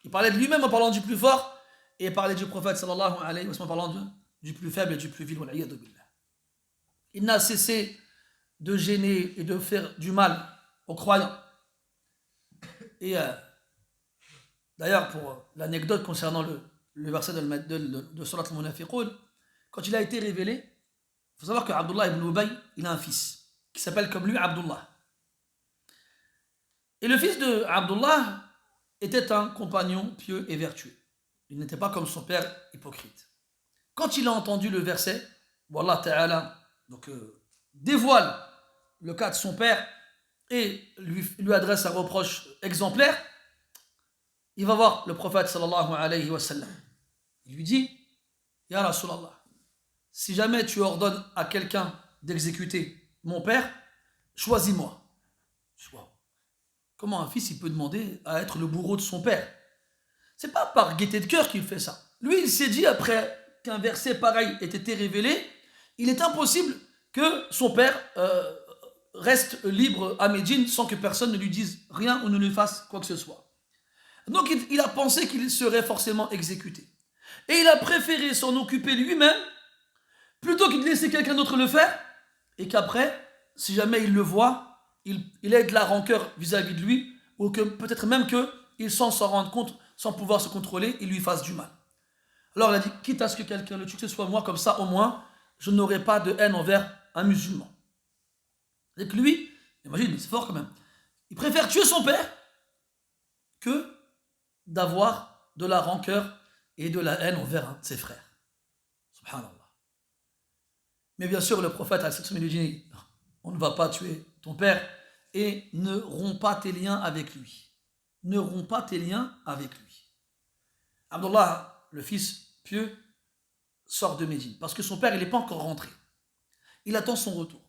Il parlait de lui-même en parlant du plus fort, et il parlait du prophète sallallahu alayhi wa sallam en parlant du plus faible et du plus vil. Il n'a cessé de gêner et de faire du mal aux croyants. Et d'ailleurs, pour l'anecdote concernant le verset de Surat al-Munafiqun, quand il a été révélé, il faut savoir que Abdullah ibn Ubay, il a un fils qui s'appelle comme lui Abdullah. Et le fils de Abdullah était un compagnon pieux et vertueux. Il n'était pas comme son père hypocrite. Quand il a entendu le verset où Allah Ta'ala dévoile le cas de son père et lui adresse un reproche exemplaire, il va voir le prophète sallallahu alayhi wa sallam. Il lui dit: Ya Rasulallah, si jamais tu ordonnes à quelqu'un d'exécuter mon père, choisis-moi. Comment un fils il peut demander à être le bourreau de son père? C'est pas par gaieté de cœur qu'il fait ça. Lui, il s'est dit, après qu'un verset pareil ait été révélé, il est impossible que son père reste libre à Médine sans que personne ne lui dise rien ou ne lui fasse quoi que ce soit. Donc il a pensé qu'il serait forcément exécuté. Et il a préféré s'en occuper lui-même plutôt que de laisser quelqu'un d'autre le faire, et qu'après, si jamais il le voit, il ait de la rancœur vis-à-vis de lui, ou que peut-être même qu'il sans s'en rendre compte, sans pouvoir se contrôler, il lui fasse du mal. Alors il a dit, quitte à ce que quelqu'un le tue, que ce soit moi, comme ça au moins, je n'aurai pas de haine envers un musulman. Et que lui, imagine, c'est fort quand même, il préfère tuer son père que d'avoir de la rancœur et de la haine envers ses frères. Subhanallah. Mais bien sûr, le prophète lui dit, on ne va pas tuer ton père et ne romps pas tes liens avec lui. Ne romps pas tes liens avec lui. Abdullah, le fils pieux, sort de Médine parce que son père, il n'est pas encore rentré. Il attend son retour.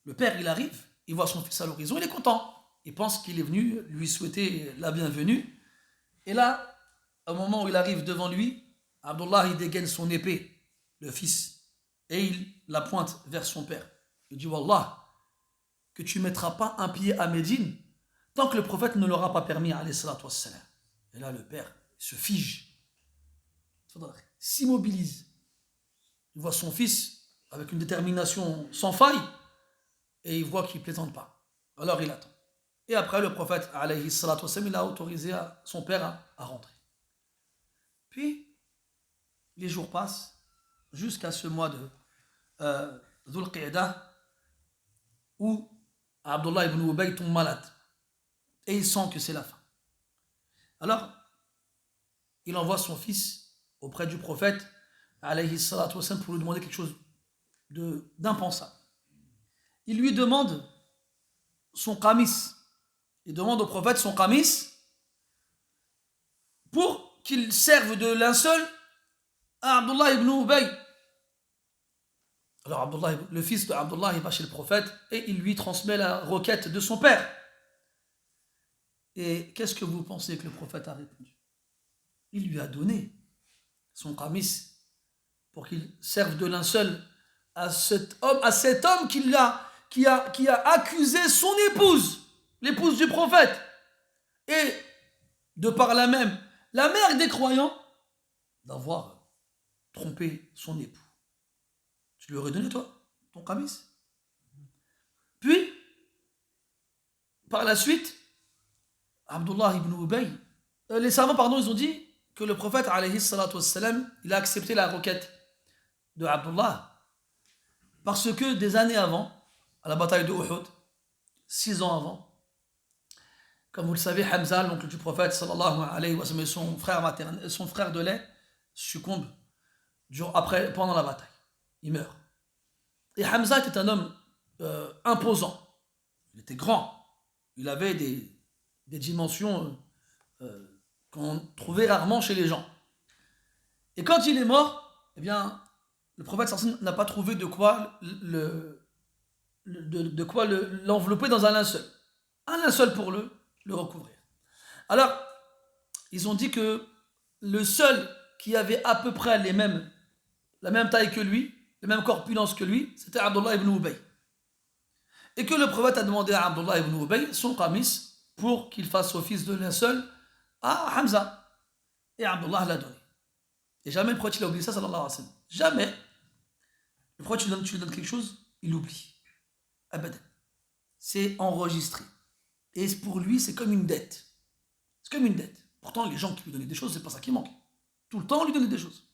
Le père, il arrive, il voit son fils à l'horizon, il est content. Il pense qu'il est venu lui souhaiter la bienvenue. Et là, au moment où il arrive devant lui, Abdullah, il dégaine son épée, le fils, et il la pointe vers son père. Il dit, Wallah, que tu ne mettras pas un pied à Médine tant que le prophète ne l'aura pas permis, alayhi salatu wassalam. Et là, le père se fige, s'immobilise. Il voit son fils avec une détermination sans faille et il voit qu'il ne plaisante pas. Alors il attend. Et après, le prophète, alayhi salatu wassalam, il a autorisé son père à rentrer. Puis, les jours passent jusqu'à ce mois de Dhul Qiydah où Abdullah ibn Ubay tombe malade et il sent que c'est la fin. Alors, il envoie son fils auprès du prophète alayhi salatu wassalam pour lui demander quelque chose d'impensable. Il lui demande son qamis. Il demande au prophète son qamis pour qu'il serve de linceul à Abdullah ibn Ubay. Alors Abdullah, le fils de Abdullah, il va chez le prophète et il lui transmet la requête de son père. Et qu'est-ce que vous pensez que le prophète a répondu? Il lui a donné son qamis pour qu'il serve de linceul à cet homme qui a accusé son épouse, l'épouse du prophète, et de par là même, la mère des croyants, d'avoir trompé son époux. Tu lui aurais donné, toi, ton qamis? Puis, par la suite, Abdullah ibn Ubay, les savants, ils ont dit que le prophète, alayhi salatu wassalam, il a accepté la requête de Abdullah parce que des années avant, à la bataille de Uhud, 6 ans avant, comme vous le savez, Hamza, l'oncle du prophète, sallallahu alayhi wa sallam, son frère de lait, succombe pendant la bataille. Il meurt. Et Hamza était un homme imposant. Il était grand. Il avait des dimensions qu'on trouvait rarement chez les gens. Et quand il est mort, eh bien, le prophète n'a pas trouvé de quoi l'envelopper dans un linceul. Un linceul pour le recouvrir. Alors, ils ont dit que le seul qui avait à peu près la même taille que lui, la même corpulence que lui, c'était Abdullah ibn Ubay. Et que le prophète a demandé à Abdullah ibn Ubay son qamis pour qu'il fasse office de linceul à Hamza. Et Abdullah l'a donné. Et jamais le prophète il a oublié ça, sallallahu alayhi wa sallam. Jamais. Le prophète tu lui donnes quelque chose, il oublie. Abadan. C'est enregistré. Et pour lui, c'est comme une dette. C'est comme une dette. Pourtant, les gens qui lui donnaient des choses, c'est pas ça qui manque. Tout le temps, on lui donnait des choses.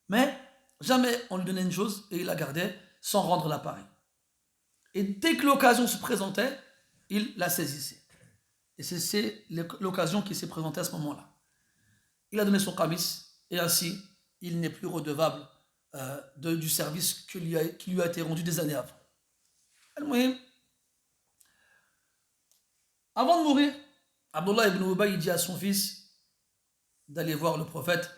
Mais jamais on lui donnait une chose et il la gardait sans rendre l'appareil. Et dès que l'occasion se présentait, il la saisissait. Et c'est l'occasion qui s'est présentée à ce moment-là. Il a donné son qamis et ainsi, il n'est plus redevable du service qui lui a été rendu des années avant. Al-Muhim, avant de mourir, Abdullah ibn Ubay dit à son fils d'aller voir le prophète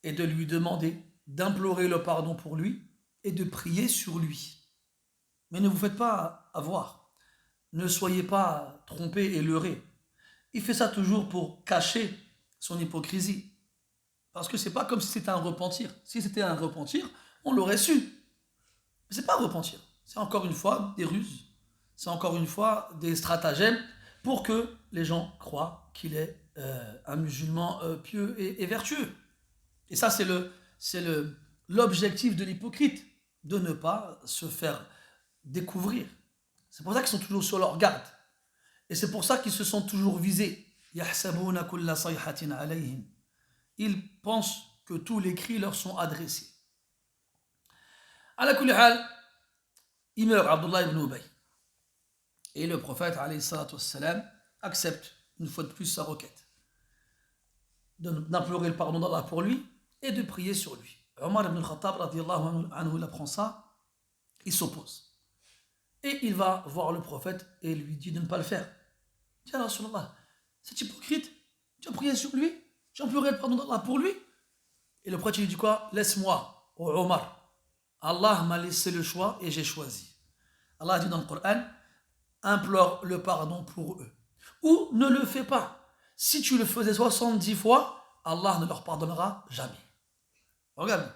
et de lui demander d'implorer le pardon pour lui et de prier sur lui. Mais ne vous faites pas avoir. Ne soyez pas trompés et leurrés. Il fait ça toujours pour cacher son hypocrisie. Parce que c'est pas comme si c'était un repentir. Si c'était un repentir, on l'aurait su. Mais c'est pas un repentir. C'est encore une fois des ruses. C'est encore une fois des stratagèmes pour que les gens croient qu'il est un musulman pieux et vertueux. Et ça, c'est l'objectif de l'hypocrite, de ne pas se faire découvrir. C'est pour ça qu'ils sont toujours sur leur garde. Et c'est pour ça qu'ils se sentent toujours visés. يَحْسَبُونَ كُلَّ صَيْحَةٍ عَلَيْهِمْ. Ils pensent que tous les cris leur sont adressés. Ala kulli hal, il meurt, Abdullah ibn Ubay. Et le prophète, alayhi salatu wassalam, accepte une fois de plus sa requête. D'implorer le pardon d'Allah pour lui et de prier sur lui. Omar ibn al-Khattab, radiyallahu anhu, il apprend ça, il s'oppose. Et il va voir le prophète et lui dit de ne pas le faire. Il dit, Rasulallah, cet hypocrite, tu as prié sur lui, tu as imploré le pardon d'Allah pour lui. Et le prophète lui dit quoi? Laisse-moi, ô Omar. Allah m'a laissé le choix et j'ai choisi. Allah dit dans le Coran, implore le pardon pour eux. Ou ne le fais pas. Si tu le faisais 70 fois, Allah ne leur pardonnera jamais. Regarde,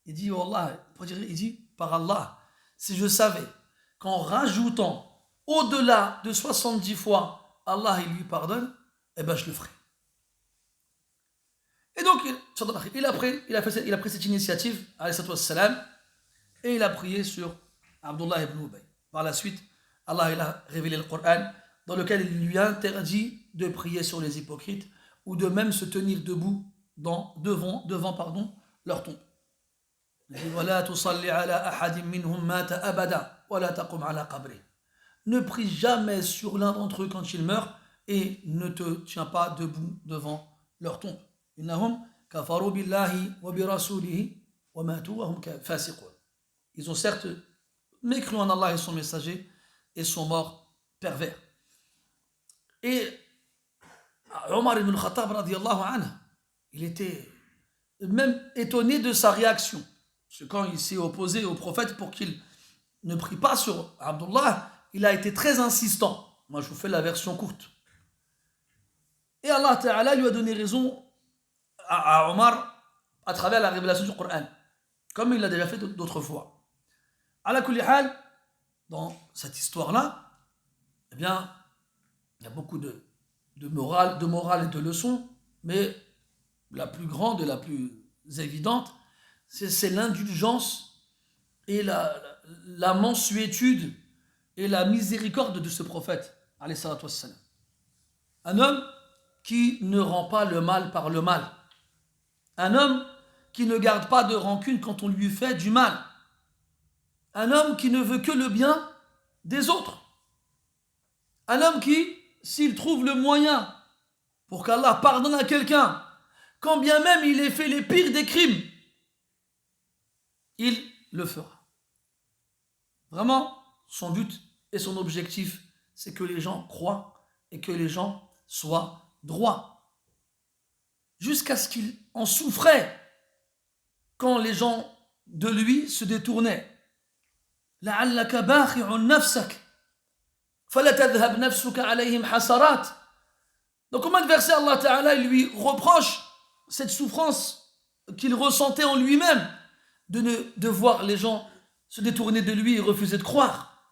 il dit, oh Allah, il dit, par Allah, si je savais qu'en rajoutant au-delà de 70 fois, Allah il lui pardonne, eh ben je le ferai. Et donc, il a pris cette initiative, alayhi salam, et il a prié sur Abdullah ibn Ubay. Par la suite, Allah il a révélé le Coran, dans lequel il lui interdit de prier sur les hypocrites, ou de même se tenir debout devant leur tombe. Ne prie jamais sur l'un d'entre eux quand il meurt, et ne te tiens pas debout devant leur tombe. Ils ont certes mécru en Allah et son messager et sont morts pervers. Et Omar ibn al-Khattab radiyallahu anhu, il était même étonné de sa réaction. Parce que quand il s'est opposé au prophète pour qu'il ne prie pas sur Abdullah, il a été très insistant. Moi je vous fais la version courte. Et Allah Ta'ala lui a donné raison à Omar à travers la révélation du Coran, comme il l'a déjà fait d'autres fois. Ala kulli hal, dans cette histoire-là, eh bien, il y a beaucoup de morale et de leçons, mais la plus grande et la plus évidente, c'est l'indulgence et la mansuétude et la miséricorde de ce prophète, alayhi salatu wassalam. Un homme qui ne rend pas le mal par le mal. Un homme qui ne garde pas de rancune quand on lui fait du mal. Un homme qui ne veut que le bien des autres. Un homme qui, s'il trouve le moyen pour qu'Allah pardonne à quelqu'un, quand bien même il ait fait les pires des crimes, il le fera. Vraiment, son but et son objectif, c'est que les gens croient et que les gens soient droits. Jusqu'à ce qu'il en souffrait quand les gens de lui se détournaient. لعلك باخع نفسك فلا تذهب نفسك عليهم حسرات. Donc au même verset, Allah Ta'ala il lui reproche cette souffrance qu'il ressentait en lui-même de voir les gens se détourner de lui et refuser de croire.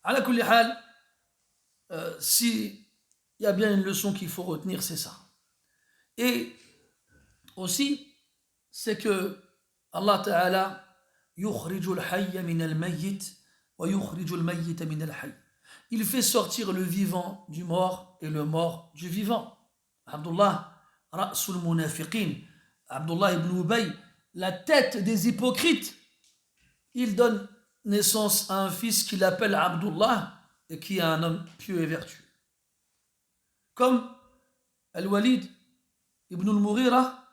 Ala kulli hal, si il y a bien une leçon qu'il faut retenir, c'est ça. Et aussi, c'est que Allah Ta'ala يخرج الحي من الميت ويخرج الميت من الحي. Il fait sortir le vivant du mort et le mort du vivant. Abdullah, Ra'sul Munafiqin, Abdullah ibn Ubay, la tête des hypocrites, il donne naissance à un fils qu'il appelle Abdullah et qui est un homme pieux et vertueux. Comme Al-Walid ibn al-Mughira,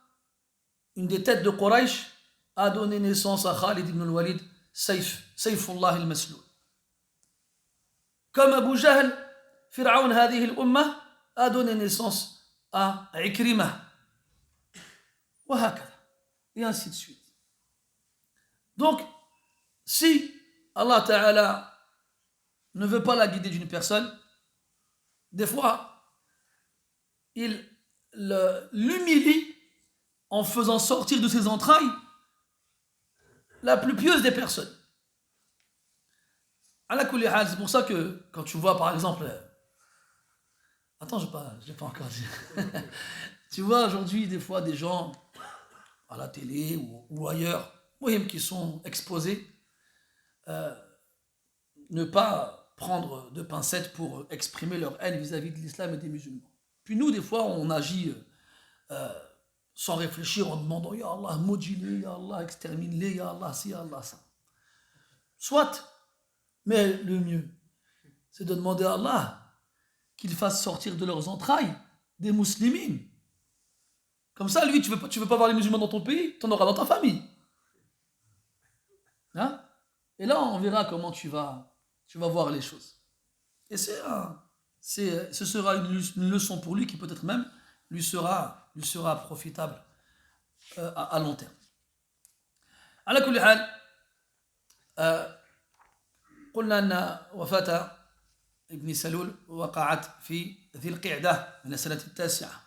une des têtes de Quraysh, a donné naissance à Khalid ibn al-Walid, Sayfullah al-Masloul. Comme Abu Jahl, Fir'aun hadhihi al-Ummah, a donné naissance à Ikrimah. Et ainsi de suite. Donc, si Allah Ta'ala ne veut pas la guider d'une personne, des fois, il l'humilie en faisant sortir de ses entrailles la plus pieuse des personnes. C'est pour ça que quand tu vois par exemple... Attends, je n'ai pas encore dit. Tu vois aujourd'hui des fois des gens à la télé ou ailleurs, qui sont exposés, ne pas prendre de pincettes pour exprimer leur haine vis-à-vis de l'islam et des musulmans. Puis nous, des fois, on agit sans réfléchir en demandant « Ya Allah, maudis-les, Ya Allah, extermine-les, Ya Allah, si, Ya Allah, ça. » Soit, mais le mieux, c'est de demander à Allah qu'il fasse sortir de leurs entrailles des musulmans. Comme ça, lui, tu veux pas voir les musulmans dans ton pays, tu en auras dans ta famille. Hein? Et là, on verra comment tu vas voir les choses. Et ce sera une leçon pour lui qui peut-être même lui sera profitable à long terme. على كل حال قلنا أن وفاة ابن سلول وقعت في ذي القعدة من السنة التاسعة.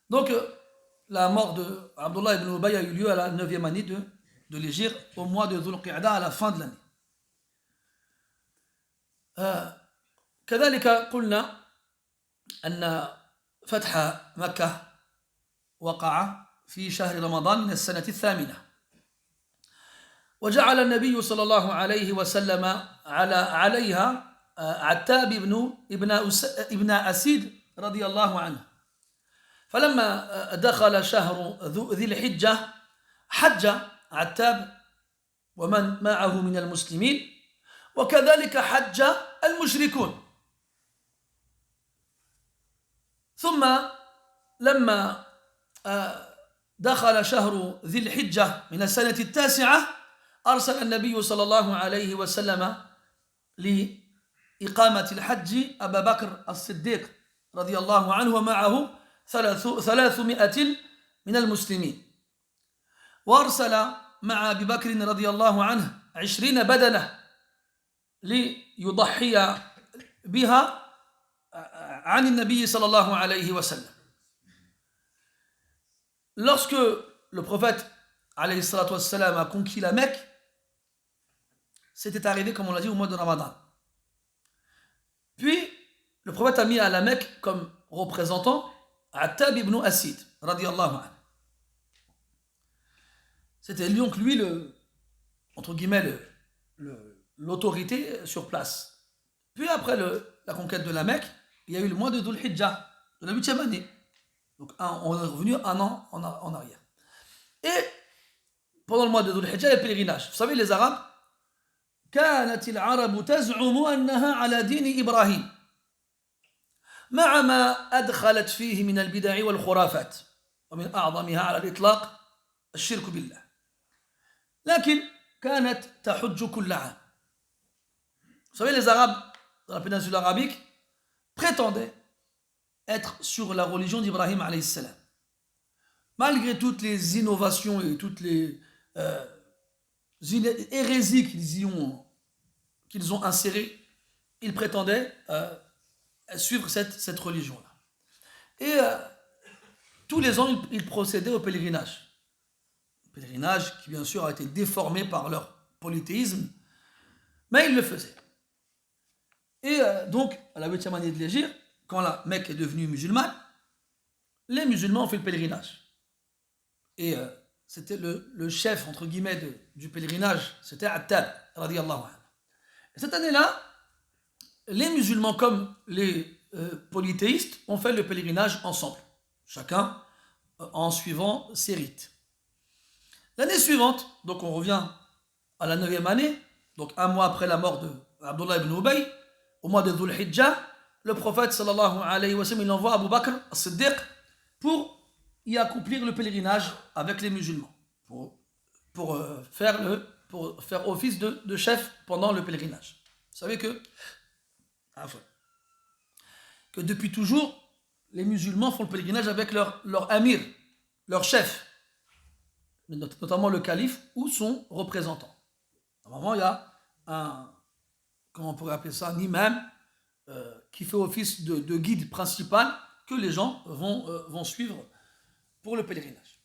Donc la mort de Abdullah ibn Ubay a eu lieu à la 9e année de l'Hégire, au mois de Dhul Qa'da, à la fin de l'année. كذلك قلنا أن فتح مكة وقع في شهر رمضان من السنة الثامنة، وجعل النبي صلى الله عليه وسلم عليها عتاب ابن أسيد رضي الله عنه. فلما دخل شهر ذي الحجة حج عتاب ومن معه من المسلمين، وكذلك حج المشركون. ثم لما دخل شهر ذي الحجة من السنة التاسعة أرسل النبي صلى الله عليه وسلم لإقامة الحج أبا بكر الصديق رضي الله عنه ومعه 300 من المسلمين، وأرسل مع أبي بكر رضي الله عنه 20 بدنة ليضحي بها عن النبي صلى الله عليه وسلم. Lorsque le prophète alayhi salatu wassalam a conquis la Mecque, c'était arrivé, comme on l'a dit, au mois de Ramadan. Puis, le prophète a mis à la Mecque comme représentant Attab ibn Asid, radiyallahu anhu. C'était donc lui, entre guillemets, l'autorité sur place. Puis après la conquête de la Mecque, il y a eu le mois de Dhul Hijjah, de la 8e année. Donc on est revenu un an en arrière. Et pendant le mois de Dhul Hijjah, il y a le pèlerinage. Vous savez, les Arabes, كانت العرب تزعم أنها على دين إبراهيم مع ما أدخلت فيه من البدع والخرافات ومن أعظمها على الإطلاق الشرك بالله، لكن كانت تحج كل عام. Vous savez, les Arabes dans la péninsule arabique prétendaient être sur la religion d'Ibrahim alayhi salam. Malgré toutes les innovations et toutes les hérésies qu'ils ont insérées, ils prétendaient suivre cette religion-là. Et tous les ans, ils procédaient au pèlerinage. Le pèlerinage qui, bien sûr, a été déformé par leur polythéisme, mais ils le faisaient. Et donc, à la 8e année de l'Hégire, quand la Mecque est devenue musulmane, les musulmans ont fait le pèlerinage. Et c'était le chef, entre guillemets, du pèlerinage, c'était Attab, radiyallahu anhu. Et cette année-là, les musulmans comme les polythéistes ont fait le pèlerinage ensemble, chacun en suivant ses rites. L'année suivante, donc on revient à la 9e année, donc un mois après la mort d'Abdullah ibn Ubay, au mois de Dhul Hijjah, le prophète sallallahu alayhi wa sallam, il envoie Abu Bakr as-Siddiq pour y accomplir le pèlerinage avec les musulmans, pour faire office de chef pendant le pèlerinage. Vous savez que depuis toujours, les musulmans font le pèlerinage avec leur amir, leur chef, notamment le calife ou son représentant. Normalement, il y a comment on pourrait appeler ça, un imam qui fait office de guide principal que les gens vont suivre pour le pèlerinage.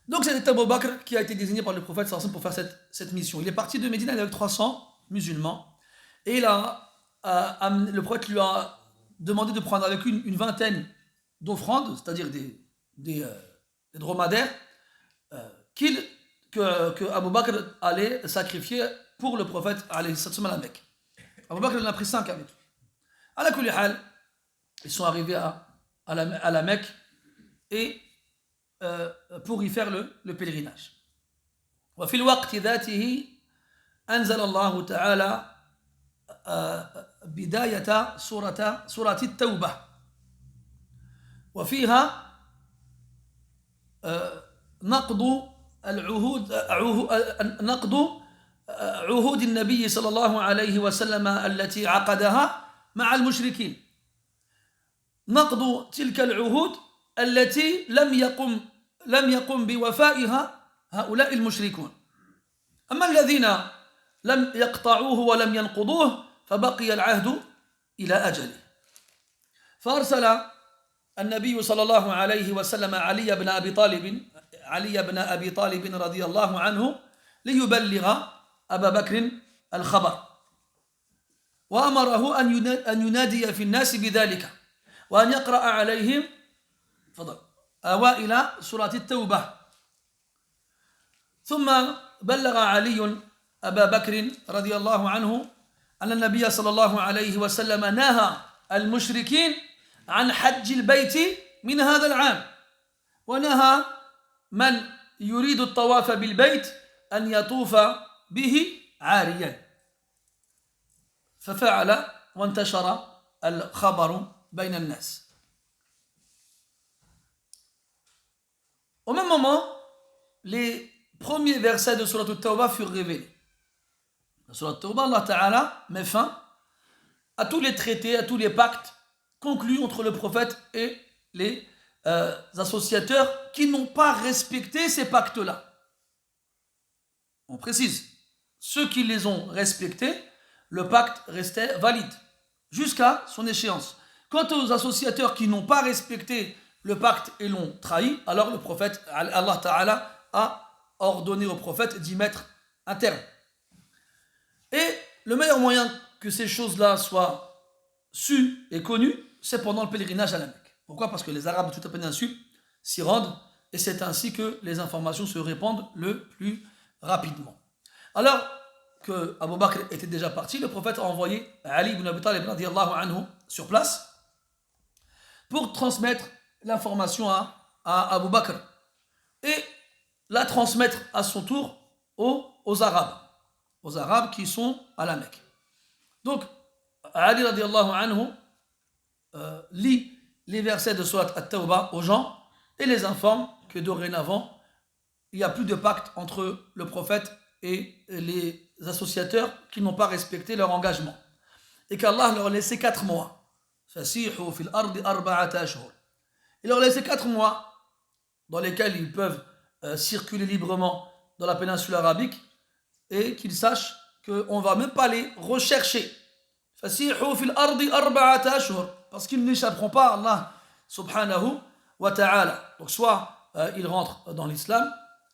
Donc c'est Abu Bakr qui a été désigné par le prophète sallallahu alayhi wa sallam pour faire cette mission. Il est parti de Médine avec 300 musulmans et le prophète lui a demandé de prendre avec une vingtaine d'offrandes, c'est-à-dire des dromadaires, que Abu Bakr allait sacrifier pour le prophète à la Mecque. Abu Bakr en a pris 5 avec lui. À la kulli hal, ils sont arrivés à la Mecque et pour y faire le pèlerinage. وفي الوقت ذاته أنزل الله تعالى بداية سورة التوبة وفيها نقض عهود النبي صلى الله عليه وسلم التي عقدها مع المشركين. نقض تلك العهود التي لم يقم بوفائها هؤلاء المشركون. أما الذين لم يقطعوه ولم ينقضوه فبقي العهد إلى أجله. فأرسل النبي صلى الله عليه وسلم علي بن أبي طالب رضي الله عنه ليبلغ أبا بكر الخبر وأمره أن ينادي في الناس بذلك وأن يقرأ عليهم أوائل سورة التوبة. ثم بلغ علي أبا بكر رضي الله عنه أن النبي صلى الله عليه وسلم نهى المشركين عن حج البيت من هذا العام ونهى من يريد الطواف بالبيت أن يطوف به عاريا ففعل وانتشر الخبر بين الناس. Au même moment, les premiers versets de Surah At-Tawbah furent révélés. Dans Surah At-Tawbah, Allah Ta'ala met fin à tous les traités, à tous les pactes conclus entre le prophète et les associateurs qui n'ont pas respecté ces pactes-là. On précise, ceux qui les ont respectés, le pacte restait valide jusqu'à son échéance. Quant aux associateurs qui n'ont pas respecté le pacte et l'ont trahi, alors le prophète, Allah Ta'ala, a ordonné au prophète d'y mettre un terme. Et le meilleur moyen que ces choses-là soient sues et connues, c'est pendant le pèlerinage à la Mecque. Pourquoi ? Parce que les Arabes de toute la péninsule s'y rendent et c'est ainsi que les informations se répandent le plus rapidement. Alors que Abu Bakr était déjà parti, le prophète a envoyé Ali ibn Abi Talib radiyallahu anhu sur place pour transmettre l'information à Abu Bakr et la transmettre à son tour aux Arabes qui sont à la Mecque. Donc Ali radiyallahu anhu lit les versets de Surat At-Tawbah aux gens et les informe que dorénavant il n'y a plus de pacte entre le prophète et les associateurs qui n'ont pas respecté leur engagement et qu'Allah leur a laissé 4 mois. Fasihu fil ardi arba'ata ashhur. Il leur a laissé 4 mois dans lesquels ils peuvent circuler librement dans la péninsule arabique et qu'ils sachent qu'on ne va même pas les rechercher. Fasihu fil ardi arba'ata ashhur, parce qu'ils n'échapperont pas à Allah subhanahu wa ta'ala. Donc soit ils rentrent dans l'islam,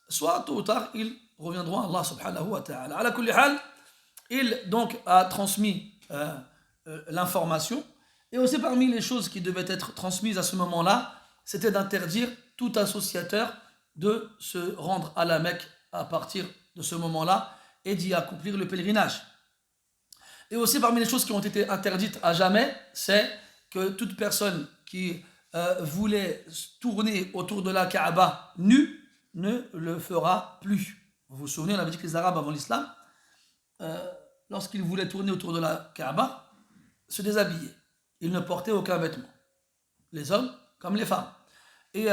soit tôt ou tard ils reviendront à Allah subhanahu wa ta'ala. Ala kulli hal, il donc a transmis l'information Et aussi parmi les choses qui devaient être transmises à ce moment-là, c'était d'interdire tout associateur de se rendre à la Mecque à partir de ce moment-là et d'y accomplir le pèlerinage. Et aussi parmi les choses qui ont été interdites à jamais, c'est que toute personne qui voulait tourner autour de la Kaaba nue ne le fera plus. Vous vous souvenez, on avait dit que les Arabes avant l'islam, lorsqu'ils voulaient tourner autour de la Kaaba, se déshabillaient. Ils ne portaient aucun vêtement. Les hommes comme les femmes. Et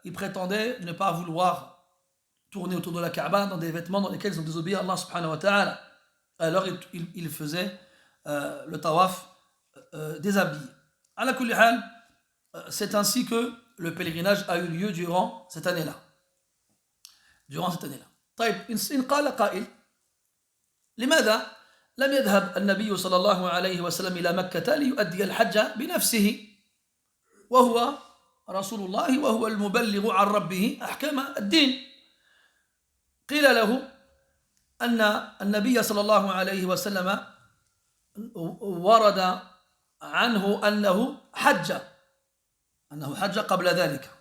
ils prétendaient ne pas vouloir tourner autour de la Kaaba dans des vêtements dans lesquels ils ont désobéi à Allah subhanahu wa ta'ala. Alors ils faisaient le tawaf déshabillé. Ala kulli hal, c'est ainsi que le pèlerinage a eu lieu durant cette année-là. طيب إن قال قائل لماذا لم يذهب النبي صلى الله عليه وسلم إلى مكة ليؤدي الحج بنفسه وهو رسول الله وهو المبلغ عن ربه أحكام الدين. قيل له أن النبي صلى الله عليه وسلم ورد عنه أنه حج قبل ذلك.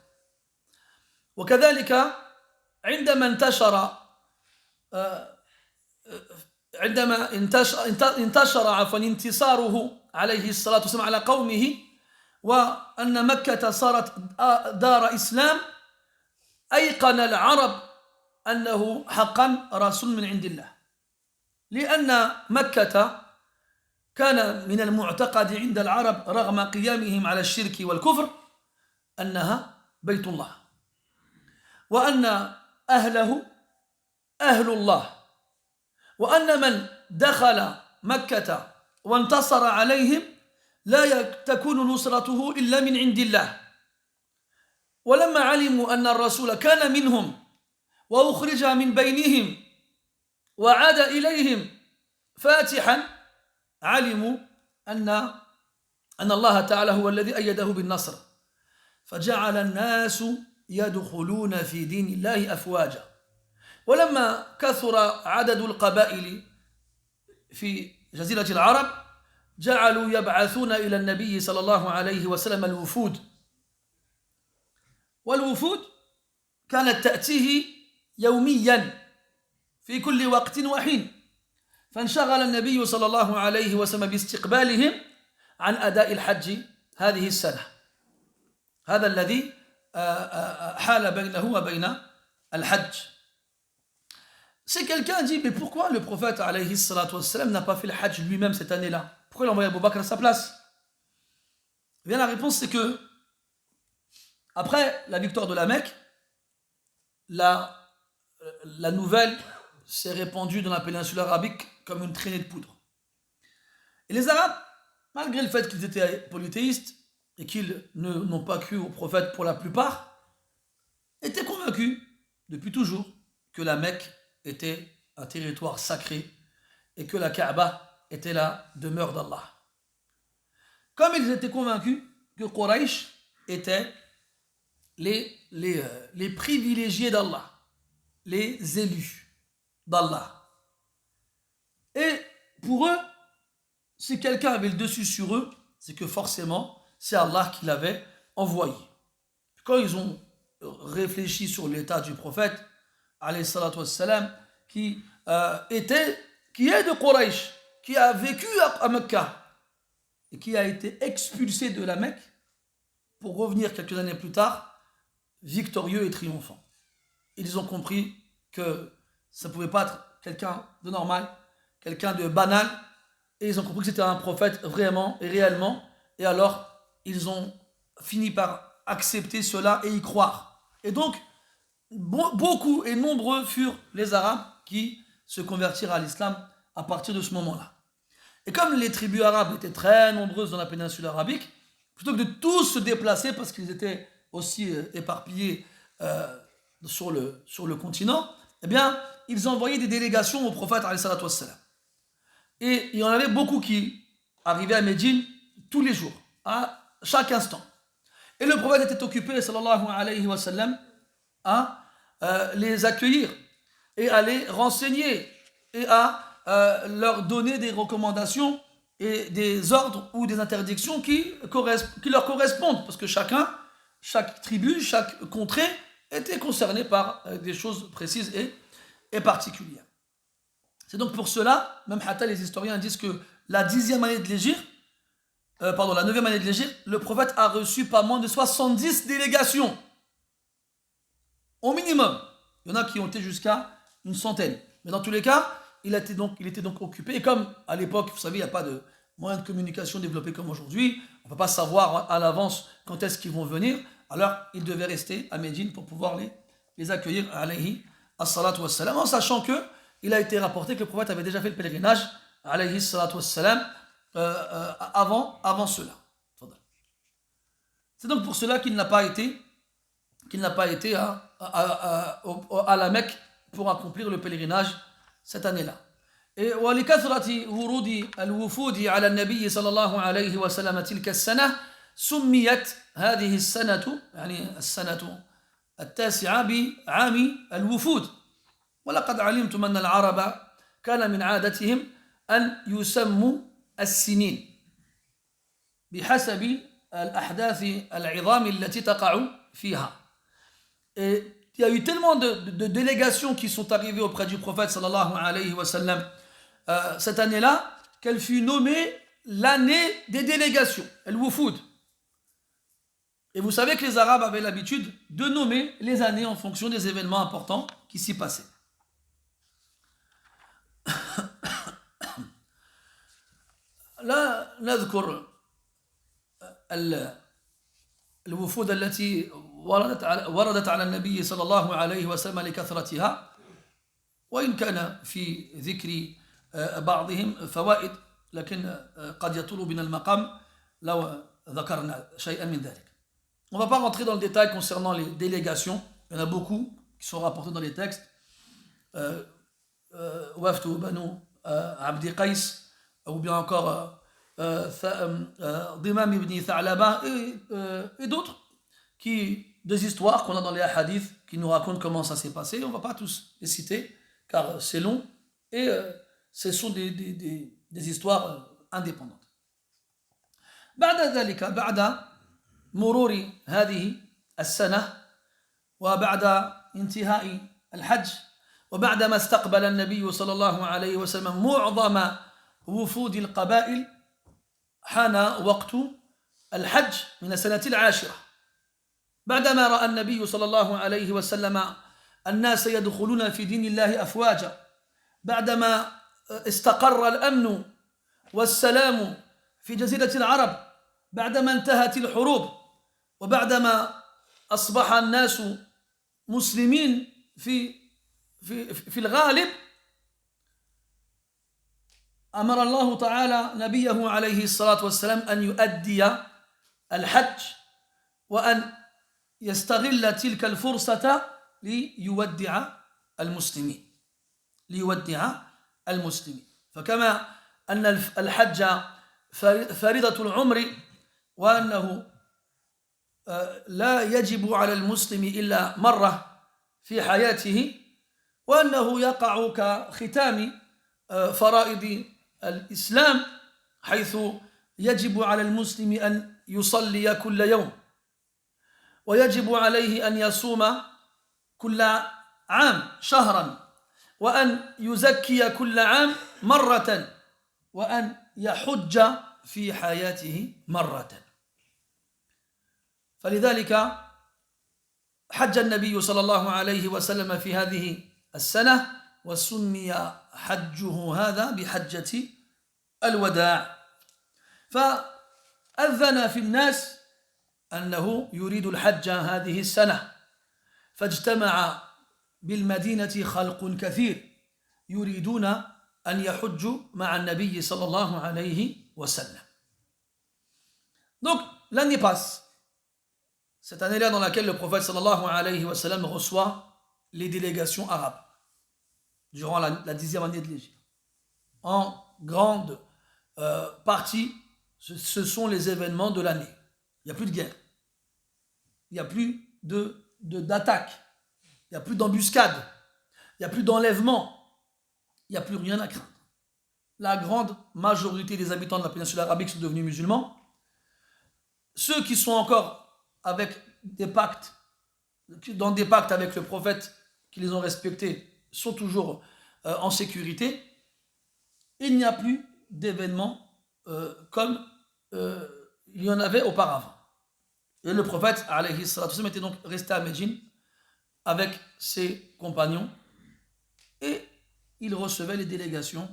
وكذلك عندما انتشر انتصاره عليه الصلاة والسلام على قومه وأن مكة صارت دار إسلام أيقن العرب أنه حقا رسول من عند الله، لأن مكة كان من المعتقد عند العرب رغم قيامهم على الشرك والكفر أنها بيت الله، وأن أهله أهل الله، وأن من دخل مكة وانتصر عليهم لا تكون نصرته إلا من عند الله. ولما علموا أن الرسول كان منهم وأخرج من بينهم وعاد إليهم فاتحا علموا أن الله تعالى هو الذي أيده بالنصر، فجعل الناس يدخلون في دين الله أفواجا. ولما كثر عدد القبائل في جزيرة العرب جعلوا يبعثون إلى النبي صلى الله عليه وسلم الوفود، والوفود كانت تأتيه يوميا في كل وقت وحين، فانشغل النبي صلى الله عليه وسلم باستقبالهم عن أداء الحج هذه السنة. هذا الذي حال بينه وبين الحج. Si quelqu'un dit, mais pourquoi le prophète alayhi salatu wassalam n'a pas fait le hajj lui-même cette année-là? Pourquoi il a envoyé Abu Bakr à sa place? Eh bien, la réponse c'est que après la victoire de la Mecque, la nouvelle s'est répandue dans la péninsule arabique comme une traînée de poudre. Et les Arabes, malgré le fait qu'ils étaient polythéistes et qu'ils n'ont pas cru au prophète pour la plupart, étaient convaincus depuis toujours que la Mecque était un territoire sacré et que la Kaaba était la demeure d'Allah. Comme ils étaient convaincus que Quraysh était les privilégiés d'Allah, les élus d'Allah. Et pour eux, si quelqu'un avait le dessus sur eux, c'est que forcément, c'est Allah qui l'avait envoyé. Quand ils ont réfléchi sur l'état du prophète, alayhi salatu wassalam, qui est de Quraysh, qui a vécu à Mecca et qui a été expulsé de la Mecque pour revenir quelques années plus tard, victorieux et triomphant. Ils ont compris que ça ne pouvait pas être quelqu'un de normal, quelqu'un de banal, et ils ont compris que c'était un prophète vraiment et réellement, et alors ils ont fini par accepter cela et y croire. Et donc, beaucoup et nombreux furent les Arabes qui se convertirent à l'islam à partir de ce moment-là. Et comme les tribus arabes étaient très nombreuses dans la péninsule arabique, plutôt que de tous se déplacer parce qu'ils étaient aussi éparpillés sur le continent, eh bien, ils envoyaient des délégations au prophète alayhi salatu wassalam. Et il y en avait beaucoup qui arrivaient à Médine tous les jours, à chaque instant. Et le prophète était occupé, sallallahu alayhi wa sallam, à les accueillir et à les renseigner et à leur donner des recommandations et des ordres ou des interdictions qui leur correspondent, parce que chaque tribu, chaque contrée était concernée par des choses précises et particulières. C'est donc pour cela, même Hatta, les historiens disent que la 10e année de l'Hégire, la 9e année de l'Hégire, le prophète a reçu pas moins de 70 délégations. Au minimum. Il y en a qui ont été jusqu'à une centaine. Mais dans tous les cas, il était donc occupé. Et comme à l'époque, vous savez, il n'y a pas de moyens de communication développés comme aujourd'hui, on ne peut pas savoir à l'avance quand est-ce qu'ils vont venir, alors il devait rester à Médine pour pouvoir les accueillir, alayhi as-salatu wassalam, en sachant que il a été rapporté que le prophète avait déjà fait le pèlerinage, alayhi as-salatu wassalam, avant cela. C'est donc pour cela qu'il n'a pas été à la Mecque pour accomplir le pèlerinage cette année-là. Et ولكثرة ورود الوفود على النبي صلى الله عليه وسلم تلك السنة سميت هذه السنة يعني السنة التاسعة بعام الوفود. ولقد علمتم أن العرب كان من عادتهم أن يسموا السنين بحسب الأحداث العظام التي تقع فيها. Et il y a eu tellement de délégations qui sont arrivées auprès du prophète sallallahu alayhi wa sallam cette année-là, qu'elle fut nommée l'année des délégations, al-Wufud. Et vous savez que les Arabes avaient l'habitude de nommer les années en fonction des événements importants qui s'y passaient. لا نذكر الوفود التي وردت على النبي صلى الله عليه وسلم لكثرتها وإن كان في ذكر بعضهم فوائد لكن قد يطول بنا المقام لو ذكرنا شيئا من ذلك. On ne va pas rentrer dans le détail concernant les délégations, il y en a beaucoup qui sont rapportés dans les textes. Waftu Banu Abdi Qais, ou bien encore Dimam ibn Tha'laba et d'autres, des histoires qu'on a dans les hadiths qui nous racontent comment ça s'est passé. On ne va pas tous les citer car c'est long et ce sont des histoires indépendantes. بعد ذلك بعد مرور هذه السنة وبعد انتهاء الحج وبعدما استقبل النبي صلى الله عليه وسلم معظم وفود القبائل حان وقت الحج من السنة العاشرة بعدما رأى النبي صلى الله عليه وسلم الناس يدخلون في دين الله أفواجا بعدما استقر الأمن والسلام في جزيرة العرب بعدما انتهت الحروب وبعدما أصبح الناس مسلمين في الغالب أمر الله تعالى نبيه عليه الصلاة والسلام أن يؤدي الحج وأن يستغل تلك الفرصة ليودع المسلمين فكما أن الحج فريضة العمر وأنه لا يجب على المسلم إلا مرة في حياته وأنه يقع كختام فرائض الإسلام حيث يجب على المسلم أن يصلي كل يوم ويجب عليه أن يصوم كل عام شهرا وأن يزكي كل عام مرة وأن يحج في حياته مرة. فلذلك حج النبي صلى الله عليه وسلم في هذه السنة وسمي حجه هذا بحجة الوداع. فأذن في الناس أنه يريد الحج هذه السنة فاجتمع بالمدينة خلق كثير يريدون أن يحجوا مع النبي صلى الله عليه وسلم. Donc l'année passe, cette année-là dans laquelle le prophète sallallahu alayhi wa sallam reçoit les délégations arabes durant la 10e année de l'Hégire. En grande partie, ce sont les événements de l'année. Il n'y a plus de guerre, il n'y a plus d'attaque, il n'y a plus d'embuscade, il n'y a plus d'enlèvement, il n'y a plus rien à craindre. la grande majorité des habitants de la péninsule arabique sont devenus musulmans. Ceux qui sont encore avec des pactes, dans des pactes avec le prophète, qui les ont respectés, sont toujours en sécurité. Il n'y a plus d'événements comme il y en avait auparavant. Et le prophète, alayhi salatu wassalam, était donc resté à Médine avec ses compagnons et il recevait les délégations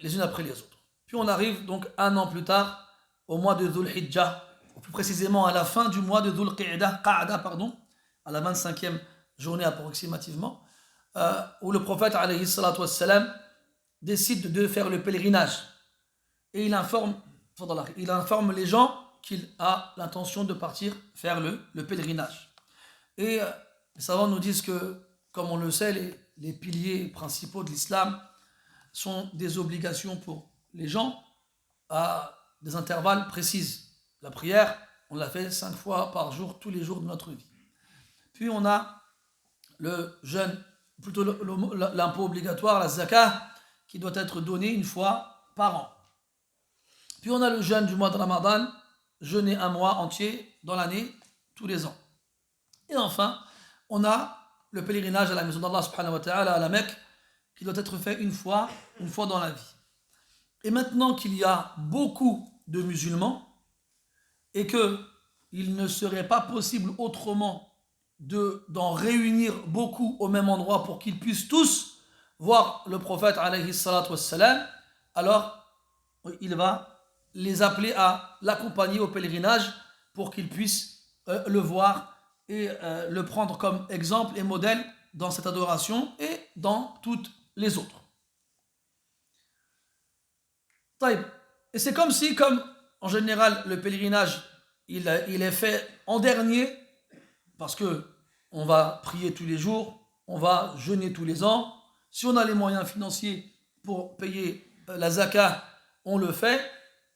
les unes après les autres. Puis on arrive donc un an plus tard au mois de Dhul Hijjah, plus précisément à la fin du mois de Dhul Qa'da, à la 25e journée approximativement, où le prophète alayhi salatu wassalam décide de faire le pèlerinage et il informe les gens qu'il a l'intention de partir faire le pèlerinage. Et les savants nous disent que, comme on le sait, les piliers principaux de l'islam sont des obligations pour les gens à des intervalles précis. La prière, on la fait 5 fois par jour, tous les jours de notre vie. Puis on a le jeûne, plutôt l'impôt obligatoire, la zakah, qui doit être donné une fois par an. Puis on a le jeûne du mois de Ramadan, jeûner un mois entier dans l'année, tous les ans. Et enfin, on a le pèlerinage à la maison d'Allah subhanahu wa ta'ala, à la Mecque, qui doit être fait une fois dans la vie. Et maintenant qu'il y a beaucoup de musulmans, et qu'il ne serait pas possible autrement d'en réunir beaucoup au même endroit pour qu'ils puissent tous voir le prophète alayhi salatu wassalam, alors il va les appeler à l'accompagner au pèlerinage pour qu'ils puissent le voir et le prendre comme exemple et modèle dans cette adoration et dans toutes les autres. Et c'est comme si, comme en général le pèlerinage il est fait en dernier, parce que on va prier tous les jours, on va jeûner tous les ans. Si on a les moyens financiers pour payer la zakat, on le fait.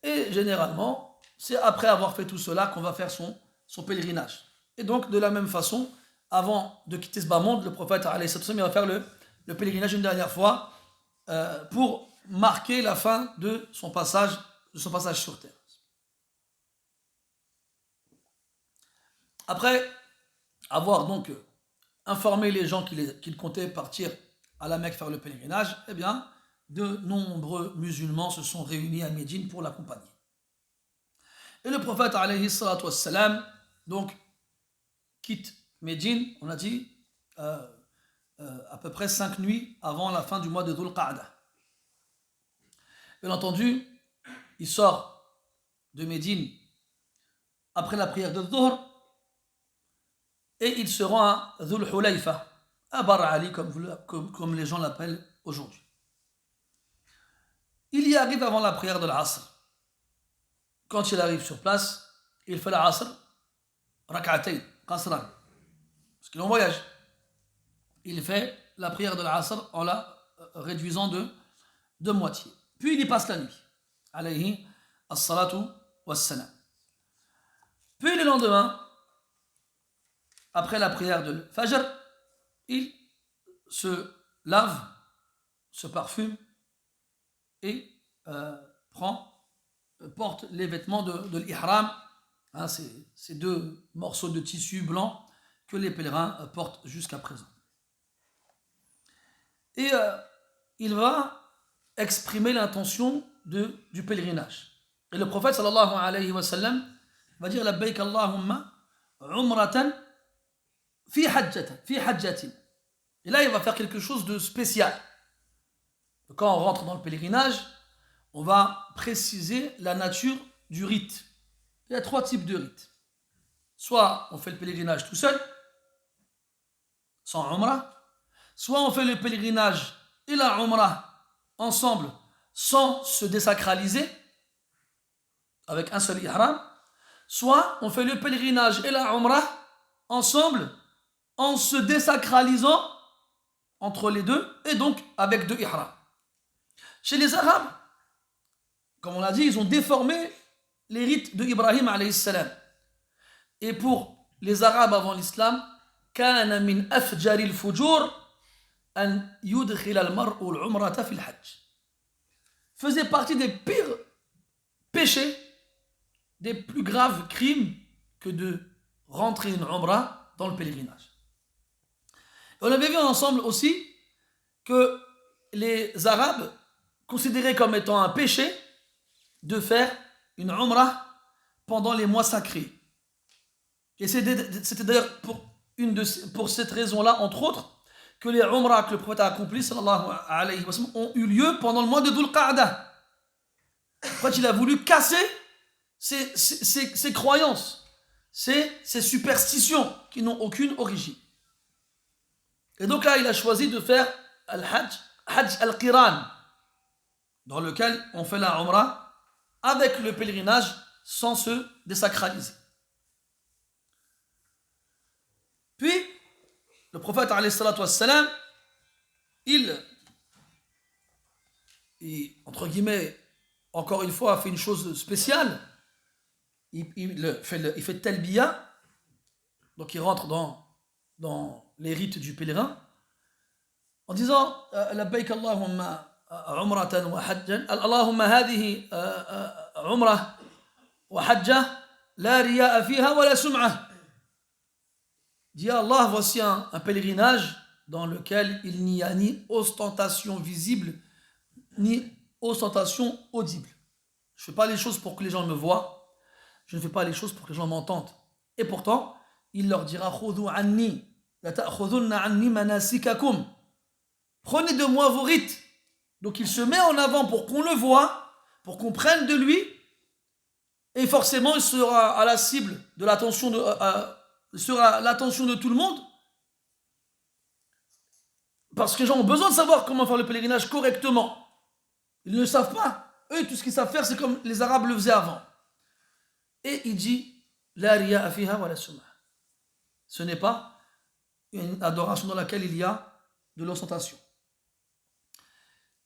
Et généralement, c'est après avoir fait tout cela qu'on va faire son pèlerinage. Et donc, de la même façon, avant de quitter ce bas monde, le prophète alayhi sallam, il va faire le pèlerinage une dernière fois pour marquer la fin de son passage sur terre. Après avoir donc informé les gens qu'il comptait partir à la Mecque faire le pèlerinage, eh bien, de nombreux musulmans se sont réunis à Médine pour l'accompagner. Et le prophète alayhi salatu wassalam donc quitte Médine, on a dit, à peu près 5 nuits avant la fin du mois de Dhul Qa'da. Bien entendu, il sort de Médine après la prière de Dhuhr et il se rend à Dhul Hulayfa, à Bar Ali, comme les gens l'appellent aujourd'hui. Il y arrive avant la prière de l'Asr. Quand il arrive sur place, il fait l'Asr, rak'atayn, qasran, parce qu'il est en voyage. Il fait la prière de l'Asr en la réduisant de moitié. Puis il y passe la nuit, alayhi as-salatu was-salam. Puis le lendemain, après la prière de Fajr, il se lave, se parfume et porte les vêtements de l'ihram, hein, ces 2 morceaux de tissu blanc que les pèlerins portent jusqu'à présent. Et il va exprimer l'intention du pèlerinage. Et le prophète sallallahu alayhi wa sallam va dire labbayk Allahumma umratan fi hajjatin. Et là, il va faire quelque chose de spécial. Quand on rentre dans le pèlerinage, on va préciser la nature du rite. Il y a 3 types de rites. Soit on fait le pèlerinage tout seul, sans umrah. Soit on fait le pèlerinage et la umrah ensemble, sans se désacraliser, avec un seul ihram. Soit on fait le pèlerinage et la umrah ensemble, en se désacralisant entre les deux, et donc avec 2 ihrams. Chez les Arabes, comme on l'a dit, ils ont déformé les rites de Ibrahim alayhi salam. Et pour les Arabes avant l'islam, كان من أفجر الفجور أن يدخل المرء العمرة في الحج. faisait partie des pires péchés, des plus graves crimes que de rentrer une umrah dans le pèlerinage. Et on avait vu ensemble aussi que les Arabes considéraient comme étant un péché de faire une umrah pendant les mois sacrés. Et c'était d'ailleurs pour cette raison-là, entre autres, que les umrahs que le prophète a accomplis, sallallahu alayhi wa sallam, ont eu lieu pendant le mois de Dhul Qa'dah. En fait, il a voulu casser ces croyances, ces superstitions qui n'ont aucune origine. Et donc là, il a choisi de faire Hajj al-Qiran, dans lequel on fait la umrah avec le pèlerinage sans se désacraliser. Puis, le prophète, alayhi salatu wassalam, il, entre guillemets, encore une fois, a fait une chose spéciale. Il fait talbiya, donc il rentre dans les rites du pèlerin, en disant labbaik Allahumma umratan wa hajjan, Allahumma hadihi umrah wa hajja la riya'a fiha wa la sum'ah. Dit Allah, voici un pèlerinage dans lequel il n'y a ni ostentation visible ni ostentation audible. Je ne fais pas les choses pour que les gens me voient, je ne fais pas les choses pour que les gens m'entendent. Et pourtant, il leur dira khudhu anni la ta'khudhunna anni manasikakum. Prenez de moi vos rites. Donc il se met en avant pour qu'on le voie, pour qu'on prenne de lui, et forcément il sera à la cible de l'attention sera l'attention de tout le monde, parce que les gens ont besoin de savoir comment faire le pèlerinage correctement. Ils ne le savent pas. Eux, tout ce qu'ils savent faire, c'est comme les Arabes le faisaient avant. Et il dit la riya'a fiha wa la sum'ah. Ce n'est pas une adoration dans laquelle il y a de l'ostentation.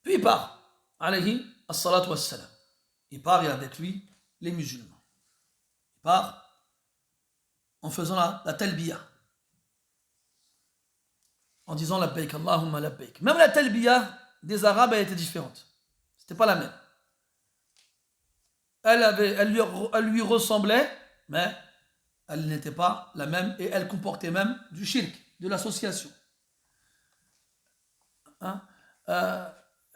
Puis il part, alayhi as-salatu was-salam. Il part et avec lui les musulmans. Il part en faisant la talbiya, en disant labbaik Allahumma labbaik. Même la talbiya des Arabes a été différente. C'était pas la même. Elle lui ressemblait, mais elle n'était pas la même et elle comportait même du shirk, de l'association. Hein?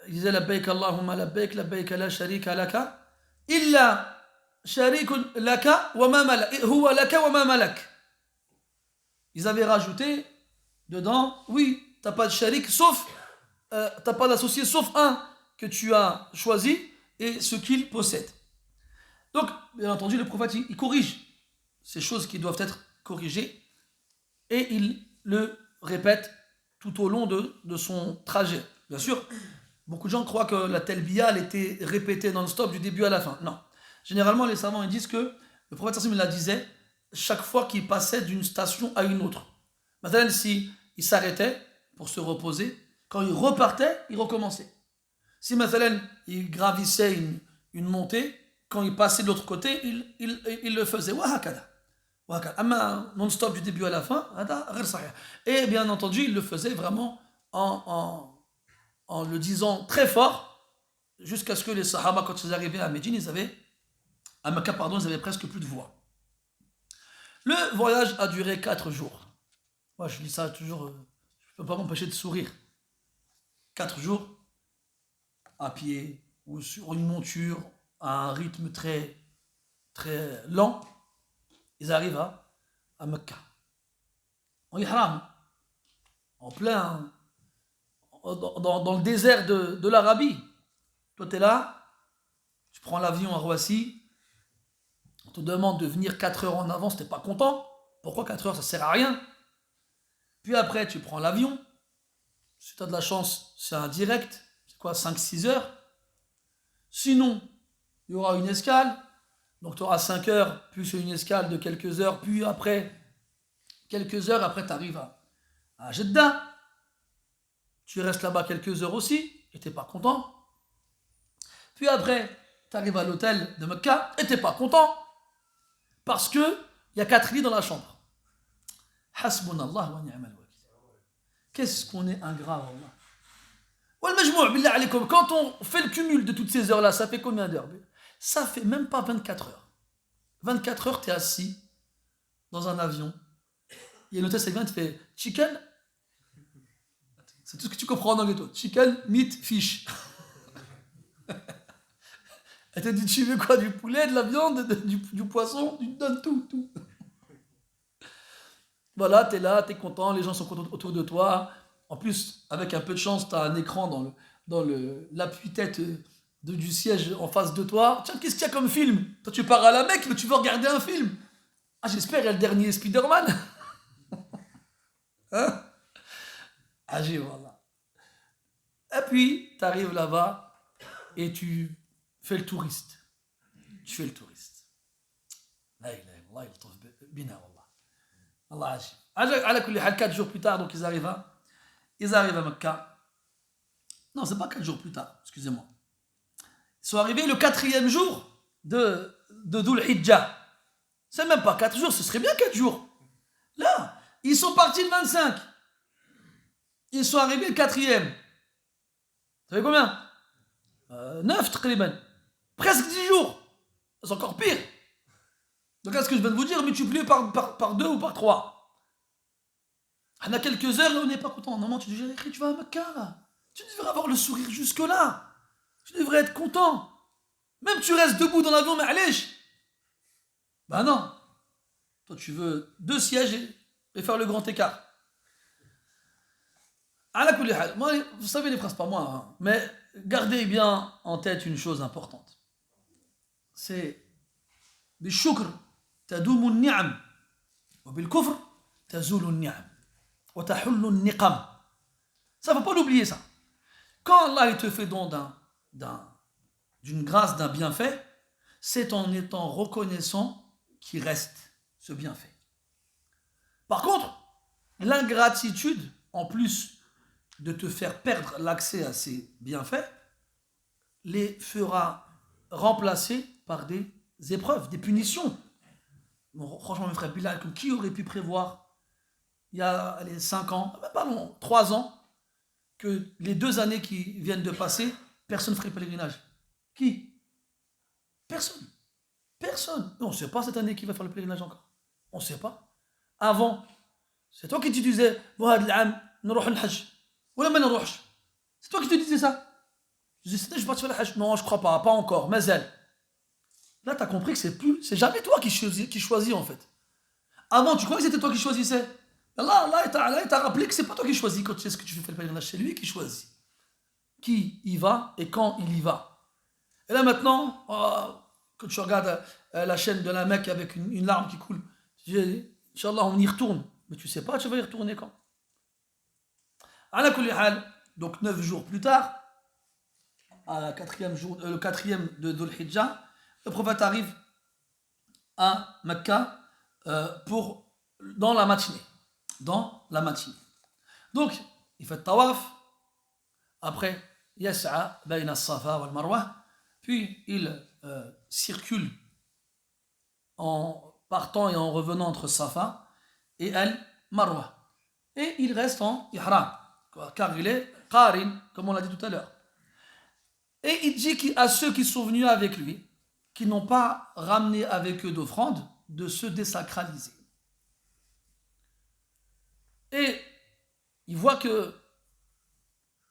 Il disait labbaik Allahumma labbaik, labbaik la sharika laka, illa sharikun laka wa ma malak, huwa laka wa ma malak. Ils avaient rajouté dedans, oui, t'as pas de sharik, sauf, t'as pas d'associé, sauf un que tu as choisi et ce qu'il possède. Donc, bien entendu, le prophète, il corrige ces choses qui doivent être corrigées et il le répète tout au long de son trajet. Bien sûr, beaucoup de gens croient que la talbiya, elle était répétée non-stop du début à la fin. Non. Généralement, les savants ils disent que le prophète sallallahu alayhi wa sallam la disait chaque fois qu'il passait d'une station à une autre. Maintenant, si il s'arrêtait pour se reposer, quand il repartait, il recommençait. Si maintenant, il gravissait une montée, quand il passait de l'autre côté, il le faisait. Non-stop du début à la fin. Et bien entendu, il le faisait vraiment en le disant très fort, jusqu'à ce que les Sahaba, quand ils arrivaient à Médine, à Mecca, ils avaient presque plus de voix. Le voyage a duré 4 jours. Moi, je dis ça toujours, je ne peux pas m'empêcher de sourire. 4 jours, à pied, ou sur une monture, à un rythme très, très lent, ils arrivent à Mecca. En ihram, en plein, dans le désert de l'Arabie. Toi, tu es là, tu prends l'avion à Roissy, on te demande de venir 4 heures en avance, tu n'es pas content. Pourquoi 4 heures, ça ne sert à rien. Puis après, tu prends l'avion. Si tu as de la chance, c'est un direct. C'est quoi, 5-6 heures. Sinon, il y aura une escale. Donc tu auras 5 heures, plus une escale de quelques heures. Puis après, quelques heures, après tu arrives à Jeddah. Tu restes là-bas quelques heures aussi, et tu n'es pas content. Puis après, tu arrives à l'hôtel de Mecca, et tu n'es pas content. Parce qu'il y a 4 lits dans la chambre. Hasbunallah wa ni'mal wakil. Qu'est-ce qu'on est ingrat, Allah. Quand on fait le cumul de toutes ces heures-là, ça fait combien d'heures? Ça fait même pas 24 heures. 24 heures, tu es assis dans un avion. Il y a une hôtesse qui vient, tu fais chicken. C'est tout ce que tu comprends en anglais, toi. Chicken, meat, fish. Elle t'a dit, tu veux quoi? Du poulet, de la viande, du poisson? Tu te donnes tout, tout. Voilà, tu es là, tu es content, les gens sont contents autour de toi. En plus, avec un peu de chance, tu as un écran dans l'appui-tête du siège en face de toi. Tiens, qu'est-ce qu'il y a comme film? Toi, tu pars à la Mecque, mais tu veux regarder un film. Ah, j'espère, il y a le dernier Spider-Man. Hein? Ah, voilà. Et puis, tu arrives là-bas et tu fais le touriste. Tu fais le touriste. La ilaha illallah, il trouve bina, wallah. Allah agit. À la 4 jours plus tard, donc ils arrivent à Mecca. Non, c'est pas 4 jours plus tard, excusez-moi. Ils sont arrivés le 4e jour de Dhul Hijjah. C'est même pas 4 jours, ce serait bien 4 jours. Là, ils sont partis le 25. Ils sont arrivés le 4e. Vous savez combien 9, taqriban. Presque 10 jours. C'est encore pire. Donc, est-ce que je viens de vous dire, multiplié par 2 ou par 3. On a quelques heures, là, on n'est pas content. Normalement, tu vas à Mecca. Tu devrais avoir le sourire jusque-là. Tu devrais être content. Même tu restes debout dans l'avion, mais allez. Ben non. Toi, tu veux 2 sièges et faire le grand écart. Moi, vous savez les phrases, pas moi, hein, mais gardez bien en tête une chose importante. C'est بالشكر تدوم النعم وبالكفر تزول النعم وتحل النقم. Ça, faut pas l'oublier, ça. Quand Allah il te fait don d'une grâce, d'un bienfait, c'est en étant reconnaissant qu'il reste ce bienfait. Par contre, l'ingratitude, en plus de te faire perdre l'accès à ces bienfaits, les fera remplacer par des épreuves, des punitions. Bon, franchement, mes frères, Bilal, qui aurait pu prévoir il y a 5 ans, pardon, 3 ans, que les 2 années qui viennent de passer, personne ne ferait pèlerinage? Qui? Personne. Personne. On ne sait pas cette année qui va faire le pèlerinage encore. On ne sait pas. Avant, c'est toi qui te disais, c'est toi qui te disais ça. Je disais, je vais partir faire le hajj. Non, je ne crois pas, pas encore, mais elle. Là, tu as compris que c'est jamais toi qui choisis en fait. Avant, tu croyais que c'était toi qui choisissais. Allah, il t'a rappelé que c'est pas toi qui choisis quand tu sais ce que tu fais le pèlerinage, c'est lui qui choisit. Qui y va et quand il y va. Et là maintenant, quand tu regardes la chaîne de la Mecque avec une larme qui coule, tu dis, Inch'Allah, on y retourne. Mais tu sais pas, tu vas y retourner quand. Ala kulli hal, donc 9 jours plus tard, le 4e de Dhul Hijjah, le prophète arrive à Mecca dans la matinée. Donc, il fait tawaf, après, yas'a bayna as-Safa wal Marwa, puis il circule en partant et en revenant entre Safa et Al-Marwa. Et il reste en ihram, car il est qarin, comme on l'a dit tout à l'heure. Et il dit à ceux qui sont venus avec lui, qui n'ont pas ramené avec eux d'offrande, de se désacraliser. Et il voit que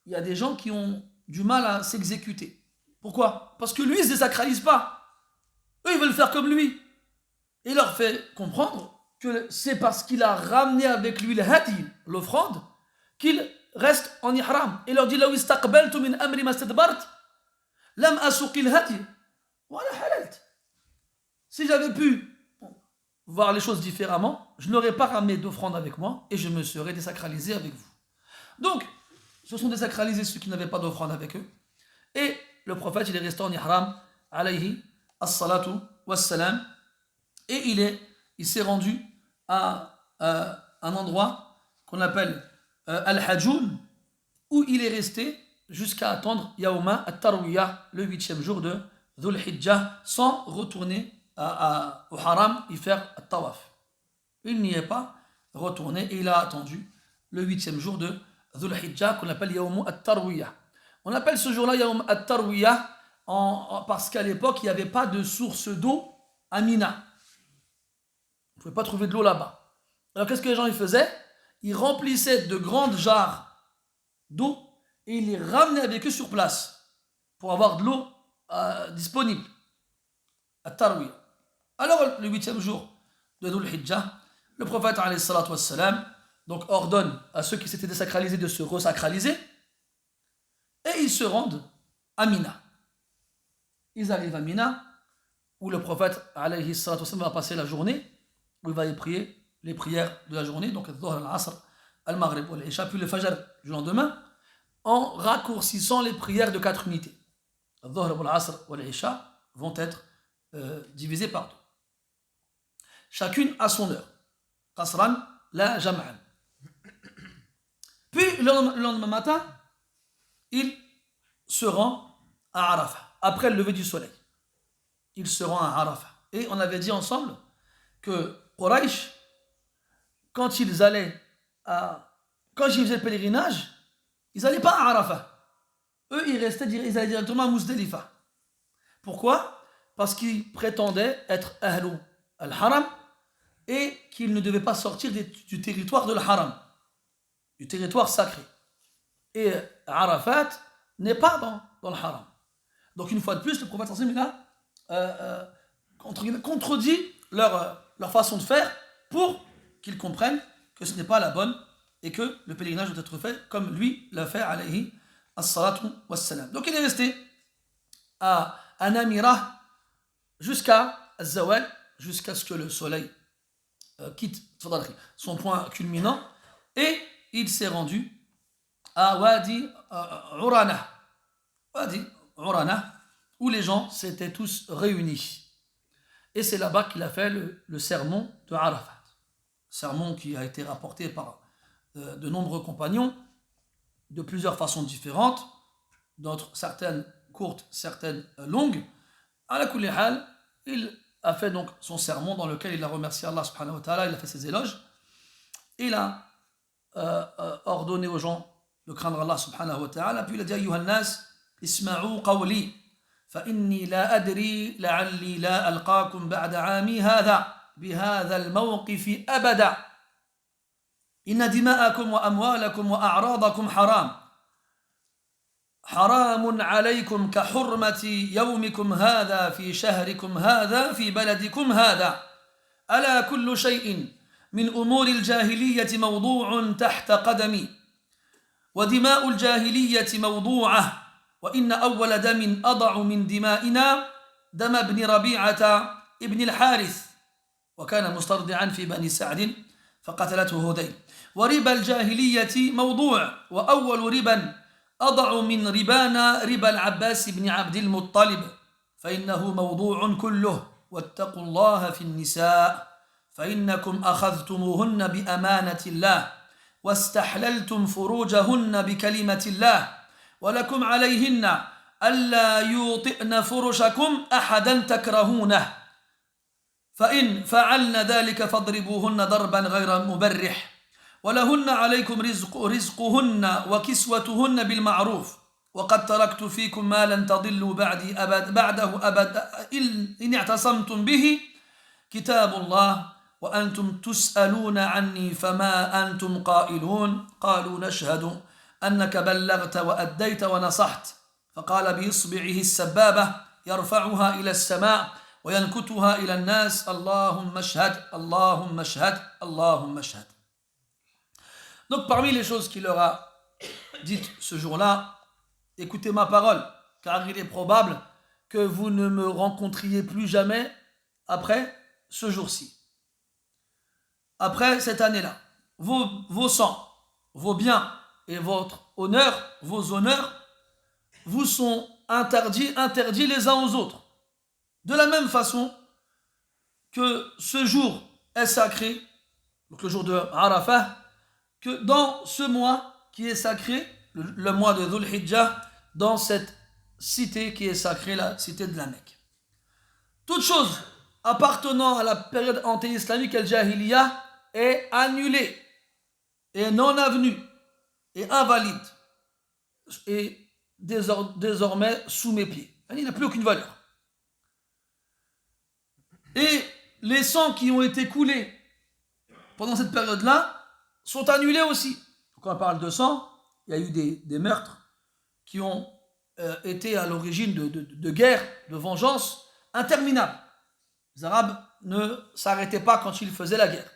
il y a des gens qui ont du mal à s'exécuter. Pourquoi? Parce que lui, il ne se désacralise pas. Eux, ils veulent faire comme lui. Et il leur fait comprendre que c'est parce qu'il a ramené avec lui le hadi, l'offrande, qu'il reste en ihram. Il leur dit, لو استقبلت من أمري ما استدبرت لم أسوق الهدي ولا حللت. Si j'avais pu voir les choses différemment, je n'aurais pas ramené d'offrande avec moi et je me serais désacralisé avec vous. Donc, se sont désacralisés ceux qui n'avaient pas d'offrande avec eux. Et le prophète, il est resté en ihram, alayhi as-salatu was-salam, et il s'est rendu à un endroit qu'on appelle Al-Hajjun, où il est resté jusqu'à attendre Yawma at-Tarwiyah, le 8e jour de Dhul Hijjah, sans retourner au haram y faire tawaf. Il n'y est pas retourné et il a attendu le 8e jour de Dhul Hijjah, qu'on appelle Yawma at-Tarwiyah. On appelle ce jour-là Yawm at-Tarwiyah parce qu'à l'époque, il n'y avait pas de source d'eau à Mina. On ne pouvait pas trouver de l'eau là-bas. Alors qu'est-ce que les gens ils faisaient? Ils remplissaient de grandes jarres d'eau et ils les ramenaient avec eux sur place pour avoir de l'eau disponible. At-Tarwiyah. Alors le 8e jour de Dhul Hijjah, le prophète alayhi salatu wassalam, donc ordonne à ceux qui s'étaient désacralisés de se resacraliser et ils se rendent à Mina. Ils arrivent à Mina où le prophète alayhi salatu wassalam va passer la journée, où il va y prier les prières de la journée, donc al-Dhuhr, al-Asr, al-Maghrib, al-Isha, puis le Fajr du lendemain, en raccourcissant les prières de 4 unités. Al-Dhuhr, al-Asr, al-Isha vont être divisées par 2. Chacune à son heure. Qasran, la jam'an. Puis le lendemain matin, il se rend à Arafah, après le lever du soleil. Il se rend à Arafah. Et on avait dit ensemble que Quraysh, quand ils faisaient le pèlerinage, ils n'allaient pas à Arafah. Eux, ils allaient directement à Muzdalifa. Pourquoi? Parce qu'ils prétendaient être Ahlou al-Haram et qu'ils ne devaient pas sortir du territoire de l'Haram, du territoire sacré. Et Arafat n'est pas dans le Haram. Donc une fois de plus, le prophète sallallahu alayhi wa sallam a contredit leur façon de faire pour qu'ils comprennent que ce n'est pas la bonne et que le pèlerinage doit être fait comme lui l'a fait alayhi as-salatu was-salam. Donc il est resté à Namira jusqu'à Az-Zawal, jusqu'à ce que le soleil quitte son point culminant, et il s'est rendu à Wadi Urana, où les gens s'étaient tous réunis. Et c'est là-bas qu'il a fait le sermon de Arafat. Sermon qui a été rapporté par de nombreux compagnons de plusieurs façons différentes, certaines courtes, certaines longues. Ala kulli hal, il a fait donc son sermon dans lequel il a remercié Allah subhanahu wa ta'ala, il a fait ses éloges. Il a ordonné aux gens de craindre Allah subhanahu wa ta'ala, puis il a dit Ayyuhan nas, isma'u qawli, fa inni la adri la'alli la alqakum ba'da 'ami hadha bihadha al-mawqif abada. Inna dima'akum wa amwalakum wa a'radakum haram. حرام عليكم كحرمة يومكم هذا في شهركم هذا في بلدكم هذا ألا كل شيء من أمور الجاهلية موضوع تحت قدمي ودماء الجاهلية موضوعة وإن أول دم أضع من دمائنا دم ابن ربيعة ابن الحارث وكان مسترضعا في بني سعد فقتلته هذيل وربا الجاهلية موضوع وأول ربا أضع من ربانا ربا العباس بن عبد المطلب فإنه موضوع كله واتقوا الله في النساء فإنكم أخذتموهن بأمانة الله واستحللتم فروجهن بكلمة الله ولكم عليهن ألا يوطئن فرشكم أحدا تكرهونه فإن فعلن ذلك فاضربوهن ضربا غير مبرح ولهن عليكم رزقهن وكسوتهن بالمعروف وقد تركت فيكم ما لن تضلوا بعده أبدا إن اعتصمتم به كتاب الله وأنتم تسألون عني فما أنتم قائلون قالوا نشهد أنك بلغت وأديت ونصحت فقال بإصبعه السبابة يرفعها إلى السماء وينكتها إلى الناس اللهم اشهد اللهم اشهد اللهم اشهد. Donc parmi les choses qu'il leur a dites ce jour-là, écoutez ma parole, car il est probable que vous ne me rencontriez plus jamais après ce jour-ci. Après cette année-là, vos sangs, vos biens et votre honneur, vos honneurs, vous sont interdits les uns aux autres. De la même façon que ce jour est sacré, donc le jour de Arafah, que dans ce mois qui est sacré, le mois de Dhul Hijjah, dans cette cité qui est sacrée, la cité de la Mecque. Toute chose appartenant à la période anté-islamique al-Jahiliya est annulée et non avenue et invalide. Et désormais sous mes pieds. Il n'a plus aucune valeur. Et les sangs qui ont été coulés pendant cette période-là sont annulés aussi. Quand on parle de sang, il y a eu des meurtres qui ont été à l'origine de guerres, de vengeances interminables. Les Arabes ne s'arrêtaient pas quand ils faisaient la guerre.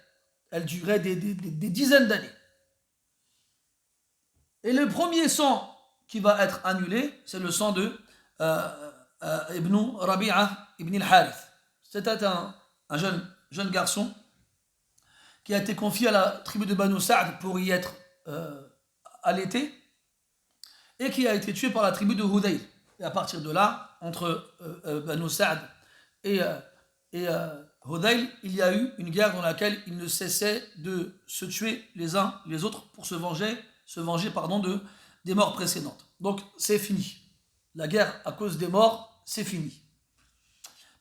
Elle durait des dizaines d'années. Et le premier sang qui va être annulé, c'est le sang de Ibn Rabi'a ibn al-Harith. C'était un jeune garçon qui a été confié à la tribu de Banu Sa'd pour y être allaité et qui a été tué par la tribu de Hudayl. Et à partir de là, entre Banu Sa'd et Hudayl, il y a eu une guerre dans laquelle ils ne cessaient de se tuer les uns les autres pour se venger des morts précédentes. Donc c'est fini. La guerre à cause des morts, c'est fini.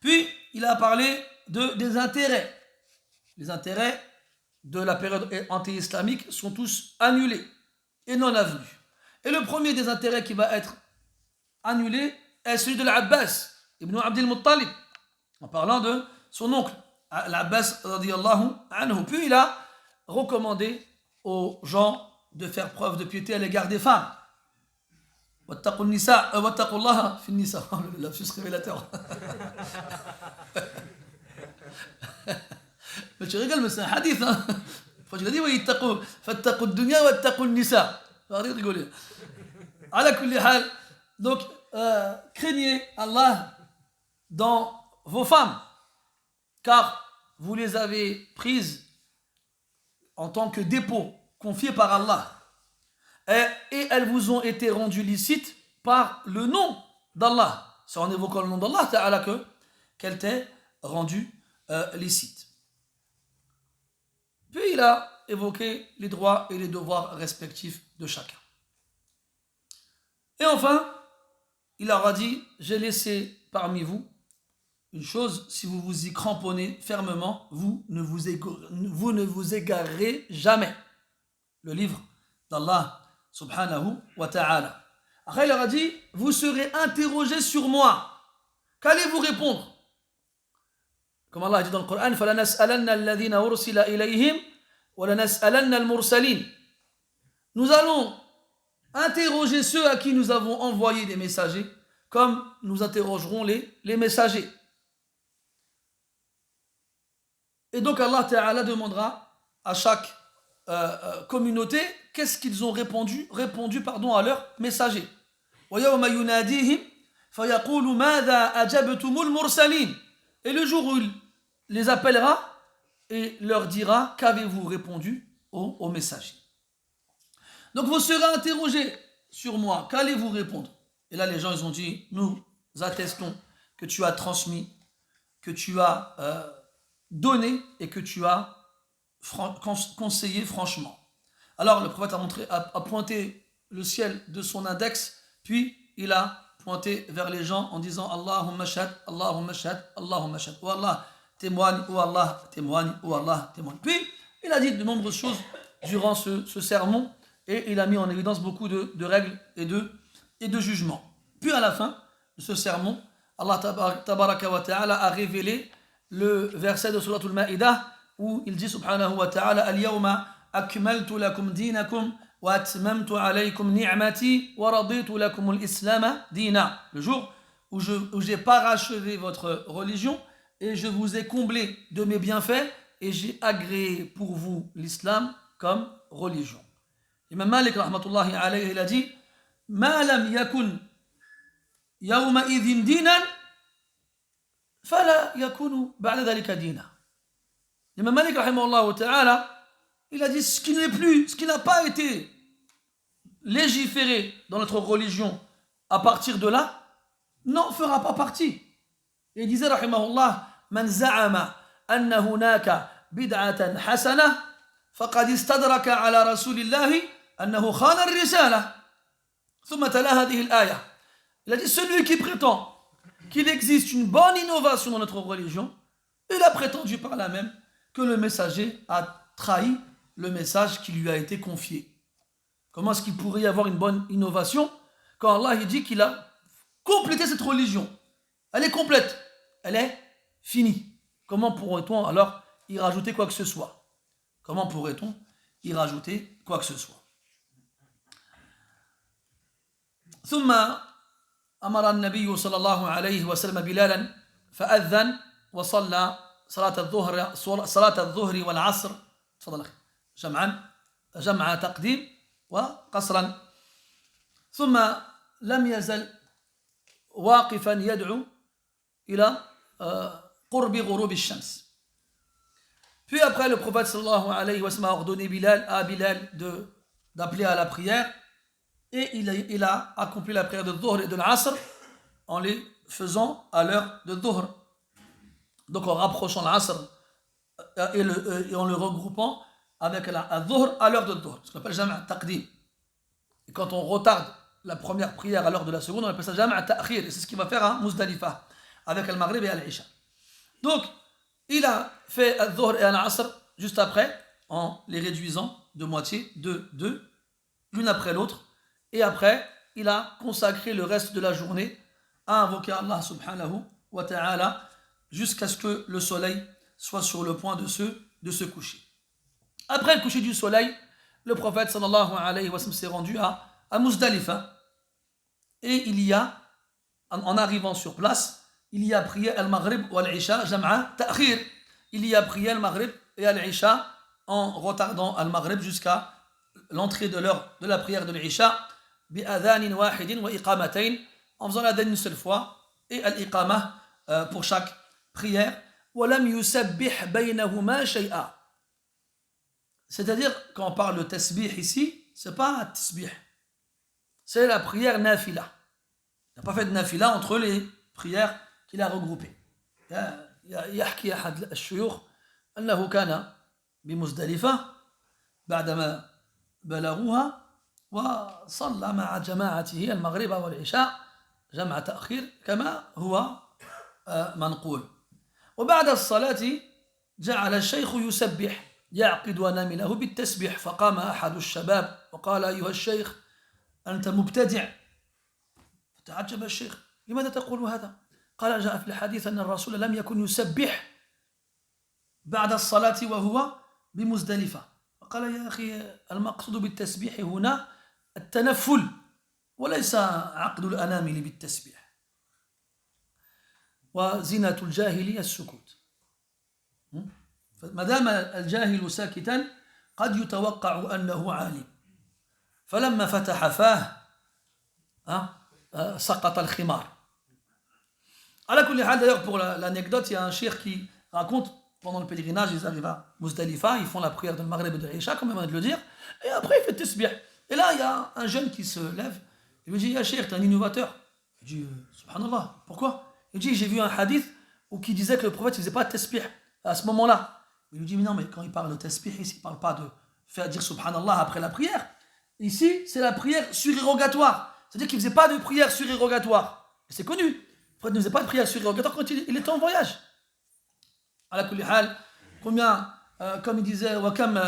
Puis il a parlé des intérêts. Les intérêts de la période anti-islamique sont tous annulés et non avenus. Et le premier des intérêts qui va être annulé est celui de l'Abbas ibn Abdul Muttalib, en parlant de son oncle, l'Abbas radiyallahu anhu. Puis il a recommandé aux gens de faire preuve de piété à l'égard des femmes. Wattaqul nisa, wattaqullaha fi nisa. Le lapsus révélateur. Mais tu rigoles, mais c'est un hadith. Hein. Faut que je l'ai dit, oui, fattaqul dunya wattaqul nisa. Arrêtez de rigoler. Ala kulli hal. Donc, craignez Allah dans vos femmes, car vous les avez prises en tant que dépôt confié par Allah. Et elles vous ont été rendues licites par le nom d'Allah. C'est en évoquant le nom d'Allah Ta'ala qu'elle t'est rendue licite. Puis il a évoqué les droits et les devoirs respectifs de chacun. Et enfin, il leur a dit, j'ai laissé parmi vous une chose, si vous vous y cramponnez fermement, vous ne vous égarerez jamais. Le livre d'Allah subhanahu wa ta'ala. Après, il leur a dit, vous serez interrogés sur moi. Qu'allez-vous répondre? Comme Allah dit dans le Coran, فَلَنَسْأَلَنَّ الَّذِينَ أُرْسِلَ إِلَيْهِمْ وَلَنَسْأَلَنَّ الْمُرْسَلِينَ. Nous allons interroger ceux à qui nous avons envoyé des messagers, comme nous interrogerons les messagers. Et donc Allah Ta'ala demandera à chaque communauté qu'est-ce qu'ils ont répondu à leurs messagers. وَيَوْمَ يُنَادِيهِمْ فَيَقُولُ مَاذَا أَجَبْتُمُ الْمُرْسَلِينَ. Et le jour où il les appellera et leur dira qu'avez-vous répondu aux messagers. Donc vous serez interrogés sur moi, qu'allez-vous répondre? Et là les gens ils ont dit, nous attestons que tu as transmis, que tu as donné et que tu as conseillé franchement. Alors le prophète a pointé le ciel de son index, puis il a pointé vers les gens en disant Allahumma shahad, Allahumma shahad, Allahumma shahad. Oh Allah témoigne, oh Allah témoigne, oh Allah témoigne. Puis il a dit de nombreuses choses durant ce sermon et il a mis en évidence beaucoup de règles et de jugements. Puis à la fin de ce sermon, Allah tabaraka wa ta'ala a révélé le verset de Suratul Ma'idah où il dit subhanahu wa ta'ala Al-yawma akmaltu lakum dinakum wa atmamtu alaykum ni'mati wa raditu lakum al-islam dina. Le jour où j'ai parachevé votre religion et je vous ai comblé de mes bienfaits et j'ai agréé pour vous l'islam comme religion. Imam Malik rahmatullahi alayhi il a dit ma lam yakun yawma idhin dinan fala yakunu ba'da dhalika dina. Imam Malik rahimahullah ta'ala il a dit ce qui n'a pas été légiféré dans notre religion à partir de là n'en fera pas partie. Et il disait rahimahullah man za'ama anna hunaka bid'atan hasana faqad istadraka ala rasulillahi annahu khana ar-risala thumma tala hadhihi al-aya. Il a dit celui qui prétend qu'il existe une bonne innovation dans notre religion, il a prétendu par là même que le messager a trahi le message qui lui a été confié. Comment est-ce qu'il pourrait y avoir une bonne innovation quand Allah il dit qu'il a complété cette religion. Elle est complète, elle est finie. Comment pourrait-on alors y rajouter quoi que ce soit? Comment pourrait-on y rajouter quoi que ce soit? ثم أمر النبي صلى الله عليه وسلم بلالا فأذن وصلى صلاة الظهر والعصر تفضل أخي جمع تقديم وقصرا ثم لم يزل واقفا يدعو إلى قرب غروب الشمس. Puis après le prophète sallallahu alayhi wa sallam a ordonné à Bilal d'appeler à la prière et il a accompli la prière de Dhuhr et de l'Asr en les faisant à l'heure de Dhuhr. Donc en rapprochant l'Asr et en le regroupant avec la Dhuhr à l'heure de Dhuhr, ce qu'on appelle Jama' Taqdim. Et quand on retarde la première prière à l'heure de la seconde, on appelle ça Jama' Ta'khir, et c'est ce qu'il va faire à Muzdalifa avec Al-Maghrib et Al-Isha. Donc il a fait Al-Dhuhr et Al-Asr juste après en les réduisant de moitié, deux, l'une après l'autre. Et après, il a consacré le reste de la journée à invoquer Allah subhanahu wa ta'ala jusqu'à ce que le soleil soit sur le point de se coucher. Après le coucher du soleil, le prophète sallallahu alayhi wa sallam s'est rendu à Muzdalifa et il y a, en arrivant sur place, il y a prié al-Maghrib ou al-Isha, Jam'a Ta'khir. Il y a prié al-Maghrib et al-Isha en retardant al-Maghrib jusqu'à l'entrée de l'heure de la prière de l'Isha. بأذان واحد وإقامتين en faisant l'adhan une seule fois et al-iqamah pour chaque prière ولم يسبح بينهما شيئا. C'est-à-dire quand on parle de tasbih ici, c'est pas un tasbih, c'est la prière nafila. Il n'a pas fait de nafila entre les prières qu'il a regroupées. يحكي أحد الشيوخ أنه كان بمزدلفة بعدما بلغوها وصلى مع جماعته المغرب والعشاء جمع تأخير كما هو منقول. وبعد الصلاة جعل الشيخ يسبح يعقد أنامله بالتسبيح فقام أحد الشباب وقال أيها الشيخ أنت مبتدع. فتعجب الشيخ لماذا تقول هذا؟ قال جاء في الحديث أن الرسول لم يكن يسبح بعد الصلاة وهو بمزدلفة. فقال يا أخي المقصود بالتسبيح هنا التنفل وليس عقد الأنامل بالتسبيح. وزينة الجاهل السكوت. ما دام الجاهل ساكتا قد يتوقع أنه عالم فلما فتح فاه سقط الخمار. على كل حال d'ailleurs pour l'anecdote, il y a un cheikh qui raconte pendant le pèlerinage, ils arrivent à Muzdalifa, ils font la prière de Maghrib et de l'Isha, comme on vient de le dire, et après il fait tasbih. Et là, il y a un jeune qui se lève, il lui dit, ya cheikh, t'es un innovateur. Il dit, subhanallah, pourquoi? Il dit, j'ai vu un hadith qui disait que le prophète ne faisait pas de tasbih à ce moment-là. Il lui dit, mais non, mais quand il parle de tasbih, ici, il ne parle pas de faire dire subhanallah après la prière. Ici, c'est la prière surérogatoire. C'est-à-dire qu'il ne faisait pas de prière surérogatoire. Et c'est connu. Le prophète ne faisait pas de prière surérogatoire quand il était en voyage. على كل حال combien comme il disait وكم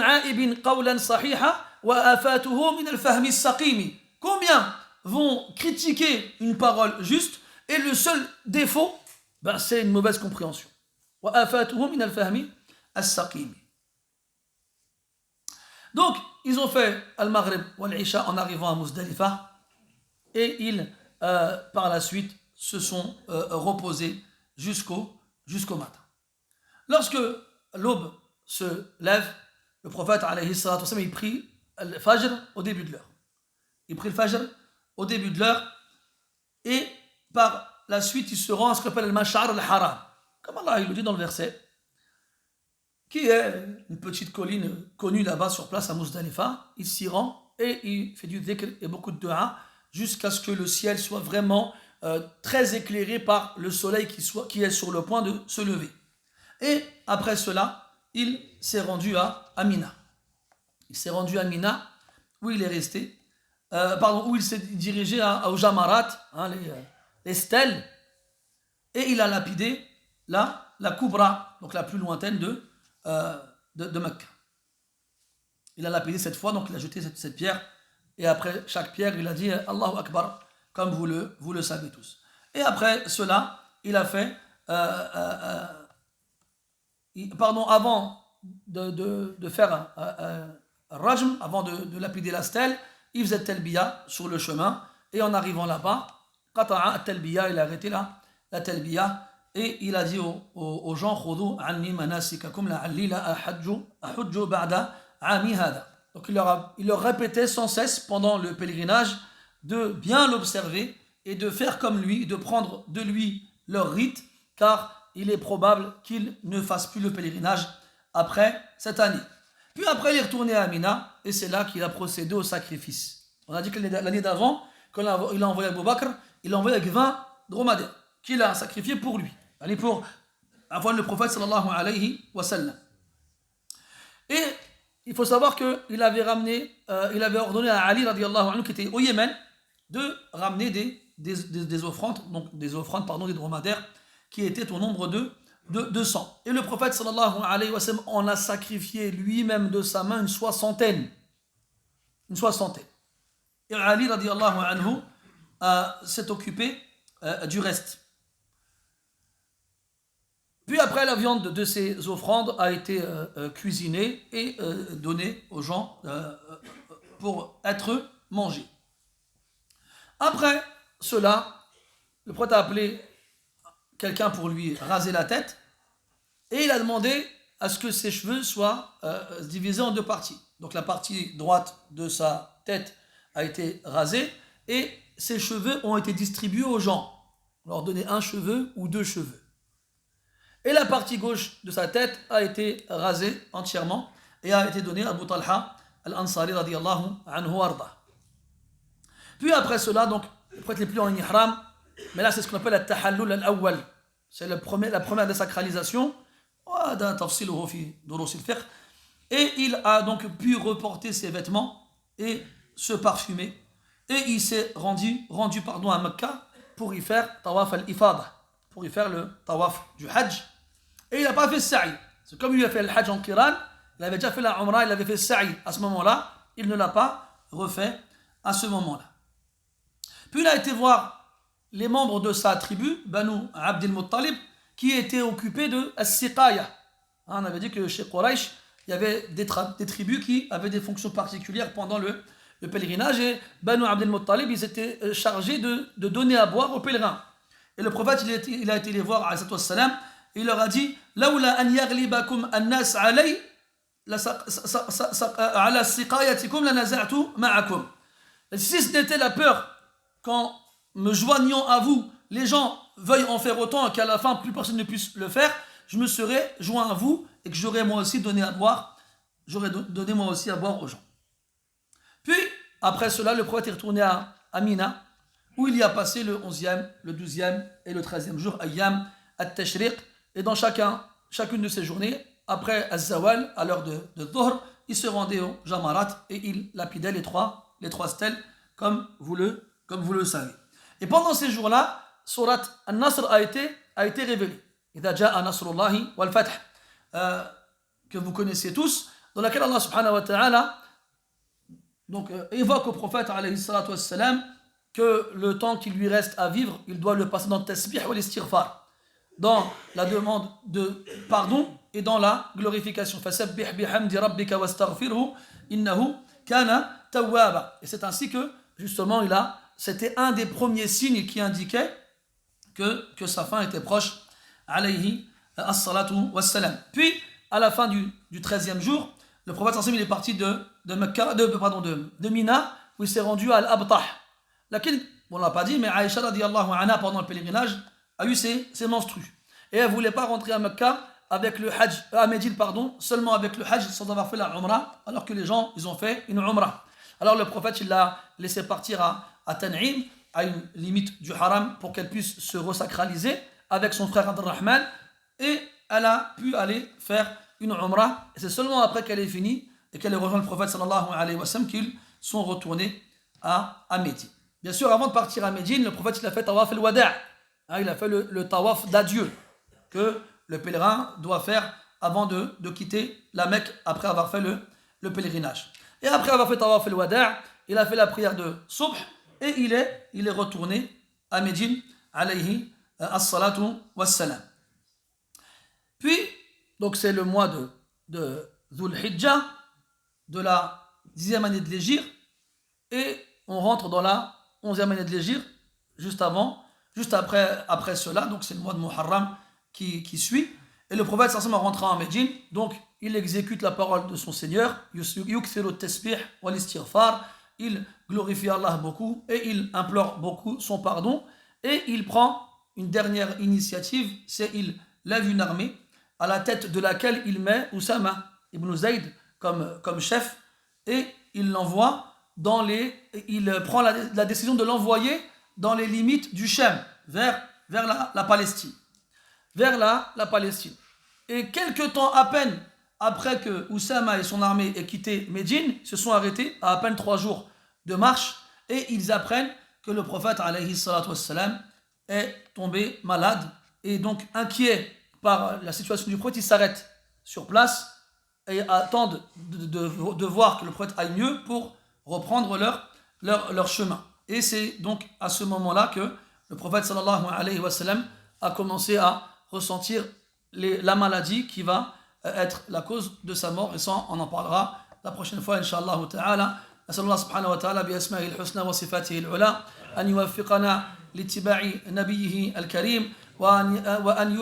عائب قولا صحيحا وآفاته من الفهم السقيم. Combien vont critiquer une parole juste et le seul défaut c'est une mauvaise compréhension. وآفاته من الفهم السقيم. Donc ils ont fait al-Maghrib ou al-Isha en arrivant à Muzdalifa et ils par la suite se sont reposés jusqu'au matin. Lorsque l'aube se lève, le prophète alayhi salatu wasallam, il prie le fajr au début de l'heure. Il prie le fajr au début de l'heure et par la suite il se rend à ce qu'on appelle le mash'ar al-haram, comme Allah il le dit dans le verset, qui est une petite colline connue là-bas sur place à Muzdalifa. Il s'y rend et il fait du dhikr et beaucoup de dua jusqu'à ce que le ciel soit vraiment très éclairé par le soleil qui est sur le point de se lever. Et après cela, il s'est rendu à Mina. Il s'est rendu à Mina, où il est resté, où il s'est dirigé au Jamarat, les stèles, et il a lapidé la Kubra, donc la plus lointaine de Mecca. Il a lapidé cette fois, donc il a jeté cette pierre, Et après chaque pierre, il a dit Allahu Akbar, comme vous le savez tous. Et après cela, il a fait, avant de faire un rajm, avant de lapider la stèle, il faisait talbiya sur le chemin, et en arrivant là-bas, qata'a talbiya, il a arrêté la talbiya, et il a dit aux gens khudhu anni manasikakum la'alli la ahujju ba'da 'ami hada. Donc il leur répétait sans cesse pendant le pèlerinage de bien l'observer et de faire comme lui, de prendre de lui leur rite, car il est probable qu'ils ne fassent plus le pèlerinage après cette année. Puis après, il est retourné à Mina, et c'est là qu'il a procédé au sacrifice. On a dit que l'année d'avant, quand il a envoyé Abu Bakr, il a envoyé avec 20 dromadaires, qu'il a sacrifié pour lui, pour avoir le prophète sallallahu alayhi wa sallam. Et il faut savoir qu'il avait ordonné à Ali radiallahu anhu, qui était au Yémen, de ramener des offrandes, des dromadaires, qui étaient au nombre de 200. Et le prophète sallallahu alayhi wa sallam en a sacrifié lui-même de sa main une soixantaine. Et Ali radiallahu anhu s'est occupé du reste. Puis après, la viande de ces offrandes a été cuisinée et donnée aux gens pour être mangée. Après cela, le prophète a appelé quelqu'un pour lui raser la tête, et il a demandé à ce que ses cheveux soient divisés en deux parties. Donc la partie droite de sa tête a été rasée, et ses cheveux ont été distribués aux gens. On leur donnait un cheveu ou 2 cheveux. Et la partie gauche de sa tête a été rasée entièrement et a été donnée à Abu Talha al-Ansari radiyallahu anhu arda. Puis après cela, donc, le prophète n'est plus en ihram, mais là c'est ce qu'on appelle la tahallul al-awwal. C'est la première désacralisation. Et il a donc pu reporter ses vêtements et se parfumer. Et il s'est rendu à Mecca pour y faire tawaf al-ifada, pour y faire le tawaf du hajj. Et il n'a pas fait sa'i. C'est comme il a fait le hajj en qiran, il avait déjà fait la umrah, il avait fait sa'i à ce moment-là, il ne l'a pas refait à ce moment-là. Puis il a été voir les membres de sa tribu, Banu Abd al-Muttalib, qui étaient occupés de as-siqaya. On avait dit que chez Quraysh, il y avait des tribus qui avaient des fonctions particulières pendant le pèlerinage, et Banu Abd al-Muttalib, ils étaient chargés de donner à boire aux pèlerins. Et le prophète, il a été les voir, alayhi salam, et il leur a dit Laoula an yaghlibakum an-nas alay ala siqayatikum lanaza'tu ma'akum. Si ce n'était la peur qu'en me joignant à vous, les gens veuillent en faire autant et qu'à la fin plus personne ne puisse le faire, je me serais joint à vous et que j'aurais moi aussi donné à boire, aux gens. Puis après cela, le prophète est retourné à Mina, où il y a passé le 11e, le 12e et le 13e jour, Ayyam at-Tashriq, et dans chacune de ces journées, après Az-Zawal, à l'heure de Dhuhr, il se rendait au Jamarat et il lapidait les trois stèles, comme vous le savez. Et pendant ces jours-là, Surat An-Nasr a été révélée. Idha ja'a nasrullahi wal fath, que vous connaissez tous, dans laquelle Allah subhanahu wa ta'ala évoque au prophète alayhi salatu wassalam que le temps qui lui reste à vivre, il doit le passer dans le tasbih ou l'istighfar, dans la demande de pardon et dans la glorification. Fasabbih bihamdi rabbika wastaghfirhu innahu kana tawwaba. Et c'est ainsi que justement c'était un des premiers signes qui indiquait que sa fin était proche, alayhi as-salatu wassalam. Puis à la fin du 13e jour, le prophète sallallahu alayhi wa sallam, il est parti de Mina, où il s'est rendu à Al-Abtah. Laquelle, on ne l'a pas dit, mais Aïcha radiallahu anha, pendant le pèlerinage, a eu ses menstrues. Et elle ne voulait pas rentrer à Mecca avec le Hajj, à Médine, seulement avec le Hajj, sans avoir fait la Umrah, alors que les gens, ils ont fait une Umrah. Alors le prophète, il l'a laissé partir à Tan'im, à une limite du haram, pour qu'elle puisse se resacraliser avec son frère Abdurrahman, et elle a pu aller faire une Umrah. Et c'est seulement après qu'elle est finie et qu'elle a rejoint le prophète sallallahu alayhi wa sallam qu'ils sont retournés à Médine. Bien sûr, avant de partir à Médine, le prophète il a fait tawaf al-wada'. Il a fait le tawaf d'adieu que le pèlerin doit faire avant de quitter la Mecque après avoir fait le pèlerinage. Et après avoir fait tawaf al-wada', il a fait la prière de Subh et il est retourné à Médine, alayhi as-salatu was-salam. Puis, donc c'est le mois de Dhul Hijjah, de la 10e année de l'Hégire, et on rentre dans la 11e année de l'Hégire, juste après cela, donc c'est le mois de Muharram qui suit, et le prophète sallallahu alayhi wa sallam rentre en Médine, donc il exécute la parole de son Seigneur, yukthiru tasbih wal istighfar, il glorifie Allah beaucoup, et il implore beaucoup son pardon, et il prend une dernière initiative, c'est il lève une armée, à la tête de laquelle il met Oussama ibn Zayd comme chef, et il l'envoie il prend la décision de l'envoyer dans les limites du Shem, vers la Palestine. Vers la Palestine. Et quelques temps à peine après que Oussama et son armée aient quitté Médine, ils se sont arrêtés à peine 3 jours de marche, et ils apprennent que le prophète alayhi salatu wassalam est tombé malade, et donc inquiet par la situation du prophète, ils s'arrêtent sur place et attendent de voir que le prophète aille mieux pour reprendre leur chemin. Et c'est donc à ce moment-là que le prophète sallallahu alayhi wa sallam a commencé à ressentir la maladie qui va être la cause de sa mort, et ça on en parlera la prochaine fois incha'Allah ta'ala. أسأل الله سبحانه وتعالى بأسمائه الحسنى وصفاته العلى أن يوفقنا لاتباع نبيه الكريم وأن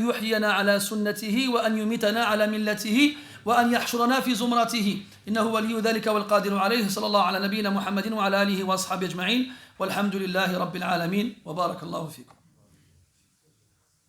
يحيينا على سنته وأن يميتنا على ملته وأن يحشرنا في زمرته إنه ولي ذلك والقادر عليه. صلى الله على نبينا محمد وعلى آله وأصحابه أجمعين والحمد لله رب العالمين وبارك الله فيكم.